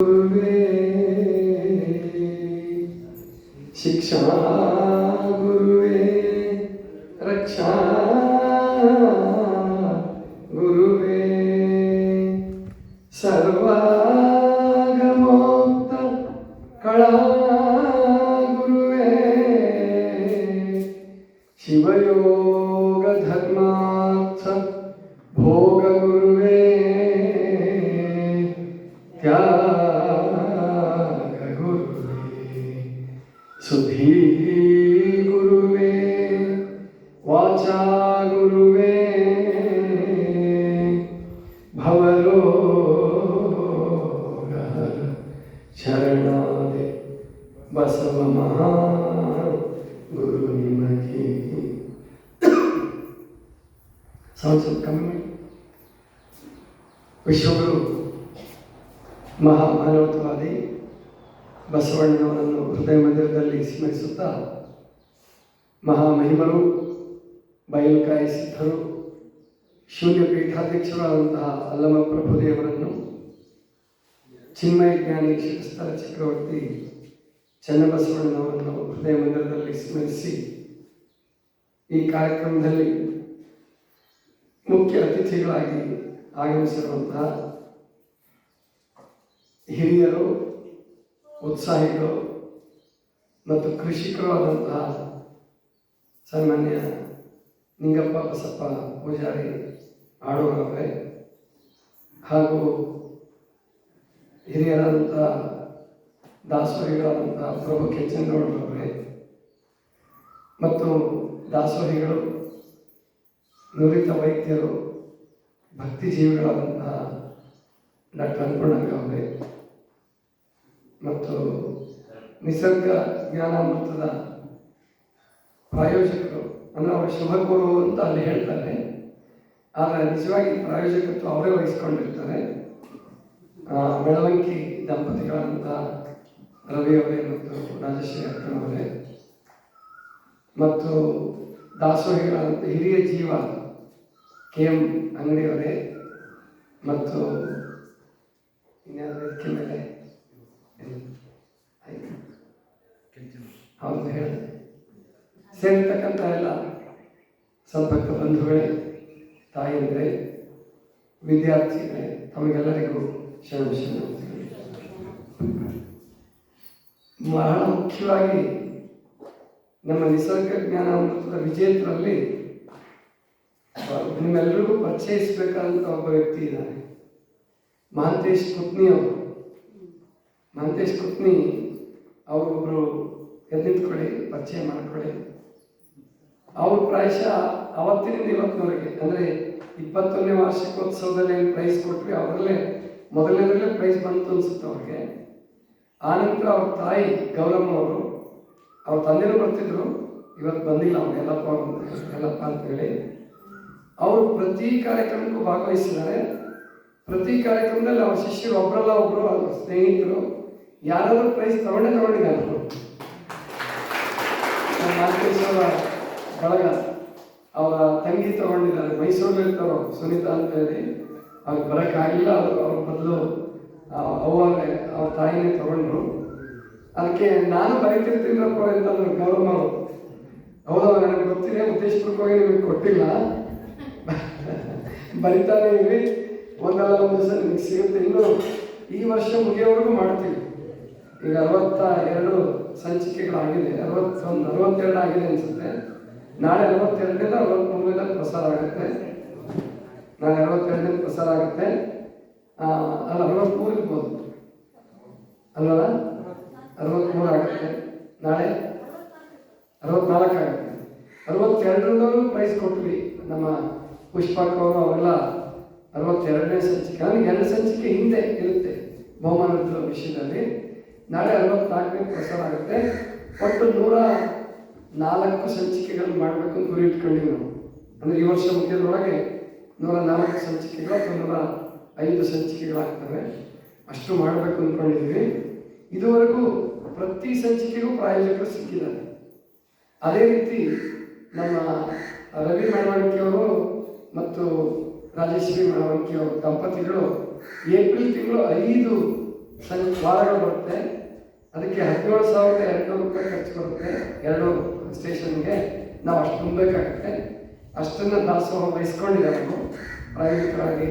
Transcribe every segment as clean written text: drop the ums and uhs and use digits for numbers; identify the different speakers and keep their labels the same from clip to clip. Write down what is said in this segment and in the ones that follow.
Speaker 1: गुरुवे शिक्षा गुरुवे रक्षा गुरुवे सर्वागमोक्त कला गुरुवे शिवयोग धर्मार्थ भोग गुरुवे त्याग गुरुवे सुधी गुरुवे वाचा गुरुवे भवरोग शरणादे बसव महा गुरु निमगे ಸಂಸ್ಕೃತ ಕಮ್ಮಿ ವಿಶ್ವಗುರು ಮಹಾಮಾನವತಾವಾದಿ ಬಸವಣ್ಣನವರನ್ನು ಹೃದಯ ಮಂದಿರದಲ್ಲಿ ಸ್ಮರಿಸುತ್ತಾ ಮಹಾಮಹಿಮರು ಬಯಲುಕಾಯಿ ಸಿದ್ಧರು ಶೂನ್ಯ ಪೀಠಾಧ್ಯಕ್ಷರಾದಂತಹ ಅಲ್ಲಮ ಪ್ರಭುದೇವರನ್ನು ಚಿನ್ಮಯ ಜ್ಞಾನಿ ಶಿವಸ್ಥಳ ಚಕ್ರವರ್ತಿ ಚನ್ನಬಸವಣ್ಣನವರನ್ನು ಹೃದಯ ಮಂದಿರದಲ್ಲಿ ಸ್ಮರಿಸಿ ಈ ಕಾರ್ಯಕ್ರಮದಲ್ಲಿ ಮುಖ್ಯ ಅತಿಥಿಗಳಾಗಿ ಆಗಮಿಸಿರುವಂತಹ ಹಿರಿಯರು ಉತ್ಸಾಹಿಗಳು ಮತ್ತು ಕೃಷಿಕರು ಆದಂತಹ ಸನ್ಮಾನ್ಯ ನಿಂಗಪ್ಪ ಬಸಪ್ಪ ಪೂಜಾರಿ ಆಡೂರವರೇ ಹಾಗೂ ಹಿರಿಯರಾದಂತಹ ದಾಸೋಹಿಗಳಾದಂತಹ ಪ್ರಭು ಕೆಚ್ಚನಗೌಡರವರೇ ಮತ್ತು ದಾಸೋಹಿಗಳು ನುರಿತ ವೈದ್ಯರು ಭಕ್ತಿ ಜೀವಿಗಳಾದಂತಹ ಡಾಕ್ಟರ್ ಅನ್ನಪೂರ್ಣಕ್ಕ ಅವರೇ ಮತ್ತು ನಿಸರ್ಗ ಜ್ಞಾನಾಮೃತದ ಪ್ರಾಯೋಜಕರು ಅಂದರೆ ಅವರು ಶುಭಕೋರು ಅಂತ ಅಲ್ಲಿ ಹೇಳ್ತಾರೆ, ಆದರೆ ನಿಜವಾಗಿ ಪ್ರಾಯೋಜಕತ್ವ ಅವರೇ ವಹಿಸ್ಕೊಂಡಿರ್ತಾರೆ. ಬೆಳವಂಕಿ ದಂಪತಿಗಳಾದಂತಹ ರವಿ ಅವರೇ ಮತ್ತು ರಾಜಶ್ರೀ ಅಕ್ಕನವರೇ ಮತ್ತು ದಾಸೋಹಿಗಳಾದಂಥ ಹಿರಿಯ ಜೀವ KM ಅಂಗಡಿಯವರೇ ಮತ್ತು ಇನ್ಯಾವುದಕ್ಕೆ ಮೇಲೆ ಹೌದು ಹೇಳಿದೆ ಸೇರಿರ್ತಕ್ಕಂಥ ಎಲ್ಲ ಸಂಪರ್ಕ ಬಂಧುಗಳೇ, ತಾಯಿಯಂದರೆ, ವಿದ್ಯಾರ್ಥಿಗಳೇ, ತಮಗೆಲ್ಲರಿಗೂ ಶರಣ. ಬಹಳ ಮುಖ್ಯವಾಗಿ ನಮ್ಮ ನಿಸರ್ಗ ಜ್ಞಾನಾಮೃತದ ವಿಜೇತರಲ್ಲಿ ನಿಮ್ಮೆಲ್ಲರಿಗೂ ಪರಿಚಯಿಸಬೇಕಾದಂಥ ಒಬ್ಬ ವ್ಯಕ್ತಿ ಇದ್ದಾನೆ, ಮಹಾಂತೇಶ್ ಕುತ್ನಿ ಅವರು. ಮಹಾಂತೇಶ್ ಕುತ್ನಿ ಅವರೊಬ್ಬರು ಎದ್ದಿದ್ಕೊಳ್ಳಿ, ಪರಿಚಯ ಮಾಡಿಕೊಳ್ಳಿ. ಅವರು ಪ್ರಾಯಶಃ ಅವತ್ತಿನಿಂದ ಇವತ್ತಿನವರೆಗೆ ಅಂದರೆ 21ನೇ ವಾರ್ಷಿಕೋತ್ಸವದಲ್ಲಿ ಏನು ಪ್ರೈಸ್ ಕೊಟ್ವಿ ಅವರಲ್ಲೇ ಮೊದಲನೇದರಲ್ಲೇ ಪ್ರೈಸ್ ಬಂತು ಅನಿಸುತ್ತೆ ಅವ್ರಿಗೆ. ಆನಂತರ ಅವ್ರ ತಾಯಿ ಗೌರಮ್ಮ ಅವರು, ಅವ್ರ ತಂದೆನೂ ಬರ್ತಿದ್ರು, ಇವತ್ತು ಬಂದಿಲ್ಲ ಅವ್ರು ಎಲ್ಲಪ್ಪ ಅಂತೇಳಿ. ಅವರು ಪ್ರತಿ ಕಾರ್ಯಕ್ರಮಕ್ಕೂ ಭಾಗವಹಿಸಿದ್ದಾರೆ. ಪ್ರತಿ ಕಾರ್ಯಕ್ರಮದಲ್ಲಿ ಅವ್ರ ಶಿಷ್ಯರು ಒಬ್ಬರಲ್ಲ ಒಬ್ಬರು ಅವ್ರ ಸ್ನೇಹಿತರು ಯಾರಾದರೂ ಪ್ರೈಸ್ ತಗೊಂಡಿದ್ದಾರೆ. ನಾಲ್ಕೇಶ್ವರ ಬಳಗ ಅವರ ತಂಗಿ ತಗೊಂಡಿದ್ದಾರೆ, ಮೈಸೂರಲ್ಲಿರ್ತಾರೋ ಸುನೀತಾ ಅಂತ ಹೇಳಿ. ಅವ್ರಿಗೆ ಬರೋಕ್ಕಾಗಿಲ್ಲ, ಅವ್ರ ಬದಲು ಅವ್ರ ತಾಯಿನೇ ತಗೊಂಡ್ರು. ಅದಕ್ಕೆ ನಾನು ಬರೀತಿರ್ತೀನಪ್ಪ ಅಂತಂದ್ರು ಗೌರಮ್ಮ. ಹೌದವ, ನನಗೆ ಗೊತ್ತಿದೆ, ಉದ್ದೇಶಪೂರ್ವಕವಾಗಿ ನಿಮಗೆ ಕೊಟ್ಟಿಲ್ಲ, ಬರಿತಾನೆ ಇವಿ, ಒಂದಲ್ಲ ಒಂದು ದಿವಸ ನಿಮಗೆ ಸಿಗುತ್ತೆ. ಇನ್ನು ಈ ವರ್ಷ ಮುಗಿಯೋವರೆಗೂ ಮಾಡ್ತೀವಿ. ಈಗ 62 ಸಂಚಿಕೆಗಳಾಗಿದೆ, 62 ಆಗಿದೆ ಅನಿಸುತ್ತೆ. ನಾಳೆ 62ರಿಂದ 63ರಿಂದ ಪ್ರಸಾರ ಆಗುತ್ತೆ. ನಾಳೆ 62ರಿಂದ ಪ್ರಸಾರ ಆಗುತ್ತೆ. ಅಲ್ಲ 63 ಇರ್ಬೋದು ಅಲ್ವಲ್ಲ, 63 ಆಗುತ್ತೆ. ನಾಳೆ 64 ಆಗುತ್ತೆ. 62ರಿಂದವರು ಪ್ರೈಸ್ ಕೊಟ್ವಿ. ನಮ್ಮ ಪುಷ್ಪಕ್ಕವರು ಅವೆಲ್ಲ 62ನೇ ಸಂಚಿಕೆ, ನನಗೆ 2 ಸಂಚಿಕೆ ಹಿಂದೆ ಇರುತ್ತೆ ಬಹುಮಾನದ ವಿಷಯದಲ್ಲಿ. ನಾಳೆ 64ನೇ ಪ್ರಸಾರ ಆಗುತ್ತೆ. ಒಟ್ಟು 104 ಸಂಚಿಕೆಗಳು ಮಾಡಬೇಕು ಅಂತ ಗುರಿ ಇಟ್ಕೊಂಡಿವಿ ನಾವು. ಅಂದರೆ ಈ ವರ್ಷ ಮುಗಿಯೋದ್ರೊಳಗೆ 104 ಸಂಚಿಕೆಗಳು ಅಥವಾ 105 ಸಂಚಿಕೆಗಳಾಗ್ತವೆ. ಅಷ್ಟು ಮಾಡಬೇಕು ಅಂದ್ಕೊಂಡಿದ್ದೀವಿ. ಇದುವರೆಗೂ ಪ್ರತಿ ಸಂಚಿಕೆಗೂ ಪ್ರಾಯೋಜಕರು ಸಿಕ್ಕಿದ್ದಾರೆ. ಅದೇ ರೀತಿ ನಮ್ಮ ರವಿ ಮೆಣವಣಿಕೆಯವರು ಮತ್ತು ರಾಜೇಶ್ವರಿ ಮೆಣವಣಿಕೆಯವರು ದಂಪತಿಗಳು ಏಪ್ರಿಲ್ ತಿಂಗಳು 5 ವಾರಗಳು ಬರುತ್ತೆ. ಅದಕ್ಕೆ 17,200 ರೂಪಾಯಿ ಖರ್ಚು ಬರುತ್ತೆ 2 ಸ್ಟೇಷನ್ಗೆ. ನಾವು ಅಷ್ಟು ತುಂಬಬೇಕಾಗುತ್ತೆ. ಅಷ್ಟನ್ನು ದಾಸೋಹ ವಹಿಸ್ಕೊಂಡಿದ್ದಾರೆ. ಅವರು ಪ್ರಾಯೋಗಿಕವಾಗಿ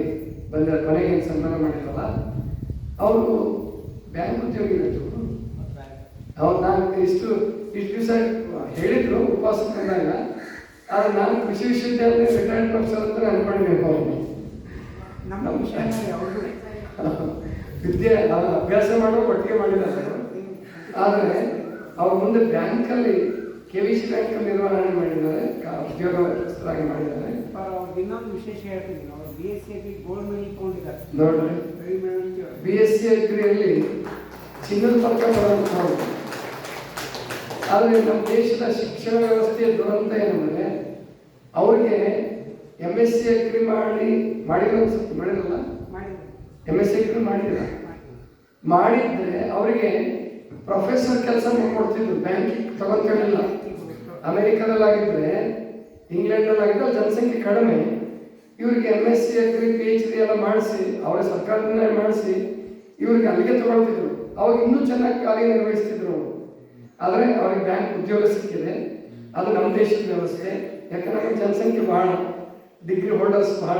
Speaker 1: ಬಂದ ಕೊನೆಗೆ ಸನ್ಮಾನ ಮಾಡಿದ್ರಲ್ಲ, ಅವರು ಬ್ಯಾಂಕ್ ಉದ್ಯೋಗಿಗಳು. ಅವ್ರು ನಾನು ಇಷ್ಟು ದಿವಸ ಹೇಳಿದ್ರು ಉಪವಾಸಕ್ಕೆ ಬಂದಾಗ, ಆದರೆ ನಾನು ಕೃಷಿ ವಿಶ್ವವಿದ್ಯಾಲಯ ರಿಟೈರ್ಡ್ ಪ್ರೊಫೆಸರ್ ಅಂತ ಅನ್ಕೊಂಡಿದ್ದೀನಿ. ಅವ್ರನ್ನ ವಿದ್ಯೆ ಅಭ್ಯಾಸ ಮಾಡೋ ಒಟ್ಟಿಗೆ ಮಾಡಿದ್ದಾರೆ. ಆದರೆ ಅವ್ರ ಮುಂದೆ ಬ್ಯಾಂಕಲ್ಲಿ KVC ಬ್ಯಾಂಕಲ್ಲಿ ನಿರ್ವಹಣೆ ಮಾಡಿದ್ದಾರೆ, ಉದ್ಯೋಗಸ್ಥರಾಗಿ ಮಾಡಿದ್ದಾರೆ.
Speaker 2: ಇನ್ನೊಂದು ವಿಶೇಷ ಹೇಳ್ತೀನಿ, ಅವರು BSc ಗೋಲ್ಡ್ ಮೆಡಲ್ ಕೊಂಡಿದ್ದಾರೆ
Speaker 1: ನೋಡ್ರಿ. BSc ಅಗ್ರಿಯಲ್ಲಿ ಚಿನ್ನದ ಪದಕ ಬರೋದು. ಆದರೆ ನಮ್ಮ ದೇಶದ ಶಿಕ್ಷಣ ವ್ಯವಸ್ಥೆಯ ದುರಂತ ಏನಂದರೆ, ಅವ್ರಿಗೆ MSc ಅಗ್ರಿ ಮಾಡಿರಲ್ಲ MSc ಅಗ್ರಿ ಮಾಡಿಲ್ಲ. ಮಾಡಿದ್ರೆ ಅವರಿಗೆ ಪ್ರೊಫೆಸರ್ ಕೆಲಸ ಕೊಡ್ತಿದ್ರು, ಬ್ಯಾಂಕಿಗೆ ತಗೊಂತಿರಲಿಲ್ಲ. ಅಮೆರಿಕದಲ್ಲಾಗಿದ್ದರೆ, ಇಂಗ್ಲೆಂಡಲ್ಲಾಗಿದ್ದರೆ ಜನಸಂಖ್ಯೆ ಕಡಿಮೆ. ಇವ್ರಿಗೆ MSc ಅಗ್ರಿ PhD ಎಲ್ಲ ಮಾಡಿಸಿ, ಅವರ ಸರ್ಕಾರದಿಂದ ಮಾಡಿಸಿ ಇವ್ರಿಗೆ ಅಲ್ಲಿಗೆ ತಗೊಳ್ತಿದ್ರು. ಅವಾಗ ಇನ್ನೂ ಚೆನ್ನಾಗಿ ಕಾರ್ಯನಿರ್ವಹಿಸ್ತಿದ್ರು ಅವರು. ಆದರೆ ಅವ್ರಿಗೆ ಬ್ಯಾಂಕ್ ಉದ್ಯೋಗ ಸಿಕ್ಕಿದೆ. ಅದು ನಮ್ಮ ದೇಶದ ವ್ಯವಸ್ಥೆ. ಯಾಕಂದ್ರೆ ಜನಸಂಖ್ಯೆ ಬಹಳ, ಡಿಗ್ರಿ ಹೋಲ್ಡರ್ಸ್ ಬಹಳ,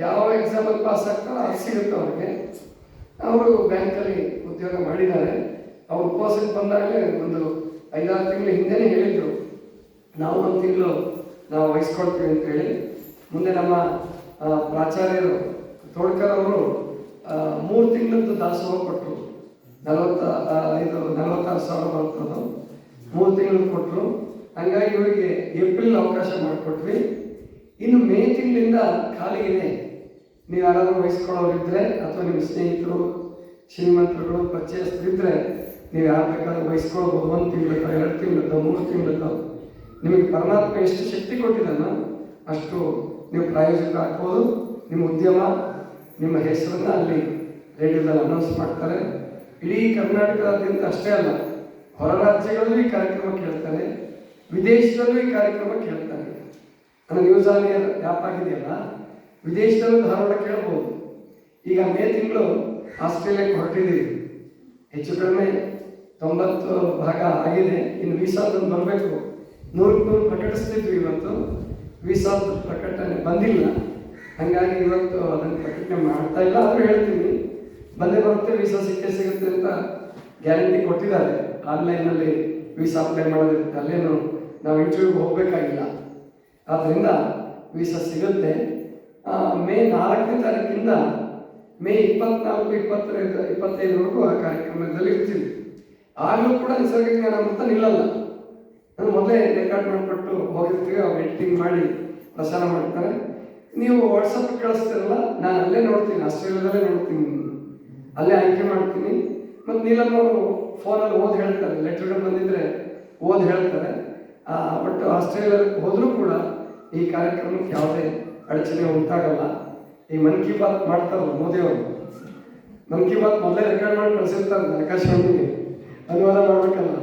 Speaker 1: ಯಾವ ಎಕ್ಸಾಮಲ್ಲಿ ಪಾಸ್ ಆಗ್ತಾರೋ ಅದು ಸಿಗುತ್ತೆ ಅವ್ರಿಗೆ. ಅವರು ಬ್ಯಾಂಕಲ್ಲಿ ಉದ್ಯೋಗ ಮಾಡಿದ್ದಾರೆ. ಅವ್ರು ಉಪವಾಸಕ್ಕೆ ಬಂದಾಗಲೇ ಒಂದು 5-6 ತಿಂಗಳ ಹಿಂದೆನೇ ಹೇಳಿದರು, ನಾವು 1 ತಿಂಗಳು ನಾವು ವಹಿಸ್ಕೊಳ್ತೀವಿ ಅಂತೇಳಿ. ಮುಂದೆ ನಮ್ಮ ಪ್ರಾಚಾರ್ಯರು ತೋಡ್ಕರ್ ಅವರು 3 ತಿಂಗಳದ್ದು ದಾಸೋಹ ಕೊಟ್ಟರು. 46,000 ಬರ್ತದ್ದು 3 ತಿಂಗಳು ಕೊಟ್ಟರು. ಹಂಗಾಗಿ ಇವರಿಗೆ ಏಪ್ರಿಲ್ ಅವಕಾಶ ಮಾಡಿಕೊಟ್ವಿ. ಇನ್ನು ಮೇ ತಿಂಗಳಿಂದ ಖಾಲಿ ಇದೆ. ನೀವು ಯಾರಾದರೂ ವಹಿಸ್ಕೊಳ್ಳೋರಿದ್ದರೆ ಅಥವಾ ನಿಮ್ಮ ಸ್ನೇಹಿತರು ಶ್ರೀಮಂತರುಗಳು ಪರಿಚಯಸ್ಥರಿದ್ದರೆ ನೀವು ಯಾರು ಬೇಕಾದ್ರೂ ವಹಿಸ್ಕೊಳ್ಬೋದು. 1 ತಿಂಗಳದ್ದು 2 ತಿಂಗಳದ್ದು 3 ತಿಂಗಳದ್ದು ನಿಮಗೆ ಪರಮಾತ್ಮ ಎಷ್ಟು ಶಕ್ತಿ ಕೊಟ್ಟಿದ್ದಾನೋ ಅಷ್ಟು ನೀವು ಪ್ರಾಯೋಜಕ ಆಗ್ಬೋದು. ನಿಮ್ಮ ಉದ್ಯಮ, ನಿಮ್ಮ ಹೆಸರನ್ನು ಅಲ್ಲಿ ರೇಡಿಯೋದಲ್ಲಿ ಅನೌನ್ಸ್ ಮಾಡ್ತಾರೆ. ಇಡೀ ಕರ್ನಾಟಕದಾದ್ಯಂತ ಅಷ್ಟೇ ಅಲ್ಲ, ಹೊರ ರಾಜ್ಯಗಳಲ್ಲೂ ಈ ಕಾರ್ಯಕ್ರಮ ಕೇಳ್ತಾರೆ, ವಿದೇಶದಲ್ಲೂ ಈ ಕಾರ್ಯಕ್ರಮ ಕೇಳ್ತಾರೆ. ಅಂದರೆ ನ್ಯೂಸ್ ಆನ್ ಏರ್ ಆ್ಯಪ್ ಆಗಿದೆಯಲ್ಲ, ವಿದೇಶದಲ್ಲೂ ಧಾರವಾಡ ಕೇಳ್ಬೋದು. ಈಗ ಮೇ ತಿಂಗಳು ಆಸ್ಟ್ರೇಲಿಯಾಕ್ಕೆ ಹೊರಟಿದ್ದೀವಿ. ಹೆಚ್ಚು ಕಡಿಮೆ 90 ಭಾಗ ಆಗಿದೆ. ಇನ್ನು ವೀಸಾದೊಂದು ಬರಬೇಕು. 100 ಪ್ರಕಟಿಸ್ತಿದ್ವಿ. ಇವತ್ತು ವೀಸಾದ ಪ್ರಕಟಣೆ ಬಂದಿಲ್ಲ. ಹಾಗಾಗಿ ಇವತ್ತು ಅದನ್ನು ಪ್ರಕಟಣೆ ಮಾಡ್ತಾ ಇಲ್ಲ. ಆದರೂ ಹೇಳ್ತೀನಿ, ಬಂದೇ ಬರುತ್ತೆ, ವೀಸಾ ಸಿಗುತ್ತೆ ಅಂತ ಗ್ಯಾರಂಟಿ ಕೊಟ್ಟಿದ್ದಾರೆ. ಆನ್ಲೈನಲ್ಲಿ ವೀಸಾ ಅಪ್ಲೈ ಮಾಡೋದಿರುತ್ತೆ, ಅಲ್ಲೇನು ನಾವು ಇಂಟರ್ವ್ಯೂಗೆ ಹೋಗಬೇಕಾಗಿಲ್ಲ. ಆದ್ದರಿಂದ ವೀಸಾ ಸಿಗುತ್ತೆ. ಮೇ 4ನೇ ತಾರೀಕಿಂದ ಮೇ 24, 25ವರೆಗೂ ಆ ಕಾರ್ಯಕ್ರಮದಲ್ಲಿ ಇರ್ತೀವಿ. ಆಗಲೂ ಕೂಡ ನಿಸರ್ಗ ಜ್ಞಾನ ಅಂತ ನಿಲ್ಲಲ್ಲ. ನಾನು ಮೊದಲೇ ರೆಕಾರ್ಡ್ ಮಾಡಿಕೊಟ್ಟು ಹೋಗಿರ್ತೀವಿ. ಅವ್ರು ಎಡಿಟಿಂಗ್ ಮಾಡಿ ಪ್ರಸಾರ ಮಾಡ್ತಾರೆ. ನೀವು ವಾಟ್ಸಪ್ ಕಳಿಸ್ತೀರಲ್ಲ, ನಾನು ಅಲ್ಲೇ ನೋಡ್ತೀನಿ, ಆಸ್ಟ್ರೇಲಿಯಾದಲ್ಲೇ ನೋಡ್ತೀನಿ, ಅಲ್ಲೇ ಆಯ್ಕೆ ಮಾಡ್ತೀನಿ. ಮತ್ತು ನೀಲಮ್ಮ ಅವರು ಫೋನಲ್ಲಿ ಓದಿ ಹೇಳ್ತಾರೆ, ಲೆಟರ್ಗಳು ಬಂದಿದ್ದರೆ ಓದಿ ಹೇಳ್ತಾರೆ. ಬಟ್ ಆಸ್ಟ್ರೇಲಿಯಾಕ್ಕೆ ಹೋದರೂ ಕೂಡ ಈ ಕಾರ್ಯಕ್ರಮಕ್ಕೆ ಯಾವುದೇ ಅಡಚಣೆ ಉಂಟಾಗಲ್ಲ. ಈ ಮನ್ ಕಿ ಬಾತ್ ಮಾಡ್ತಾರಲ್ಲ ಮೋದಿಯವರು, ಮನ್ ಕಿ ಬಾತ್ ಮೊದಲೇ ರೆಕಾರ್ಡ್ ಮಾಡಿ ಕಳಿಸಿರ್ತಾರೆ ಆಕಾಶವಾಣಿಗೆ. ಅನುವಾದ ಮಾಡಬೇಕಲ್ಲ,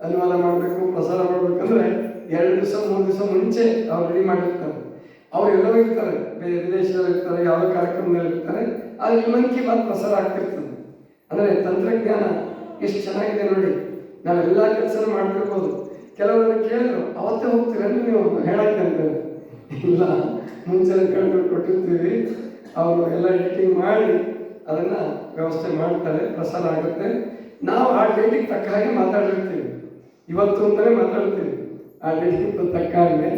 Speaker 1: ಅನುವಾದ ಮಾಡಬೇಕು, ಪ್ರಸಾರ ಮಾಡಬೇಕಂದ್ರೆ 2 ದಿವಸ 3 ದಿವಸ ಮುಂಚೆ ಅವ್ರು ರೆಡಿ ಮಾಡಿರ್ತಾರೆ. ಅವ್ರು ಎಲ್ಲೋ ಇರ್ತಾರೆ, ವಿದೇಶದಲ್ಲಿ ಇರ್ತಾರೆ, ಯಾವುದೋ ಕಾರ್ಯಕ್ರಮದಲ್ಲಿ ಇರ್ತಾರೆ. ಆದರೆ ಈ ಮನ್ ಕಿ ಬಾತ್ ಪ್ರಸಾರ ಆಗ್ತಿರ್ತದೆ. ಅಂದರೆ ತಂತ್ರಜ್ಞಾನ ಎಷ್ಟು ಚೆನ್ನಾಗಿದೆ ನೋಡಿ. ನಾವೆಲ್ಲ ಕೆಲಸ ಮಾಡ್ತಿರ್ಬೋದು. ಕೆಲವರು ಕೇಳಿದ್ರು, ಅವತ್ತೇ ಹೋಗ್ತೀರ ನೀವು ಹೇಳಕ್ಕೆ ಅಂತ. ಇಲ್ಲ, ಮುಂಚೆ ರೆಕಾರ್ಡ್ಗಳು ಕೊಟ್ಟಿರ್ತೀವಿ. ಅವರು ಎಲ್ಲ ಎಡಿಟಿಂಗ್ ಮಾಡಿ ಅದನ್ನು ವ್ಯವಸ್ಥೆ ಮಾಡ್ತಾರೆ, ಪ್ರಸಾರ ಆಗುತ್ತೆ. ನಾವು ಆ ಡೇಟಿಗೆ ತಕ್ಕ ಹಾಗೆ ಮಾತಾಡಿರ್ತೀವಿ. ಇವತ್ತು ಅಂತಲೇ ಮಾತಾಡ್ತೀವಿ, ಆ ಡೇಟಿಗೆ ತಕ್ಕ ಹಾಗೆ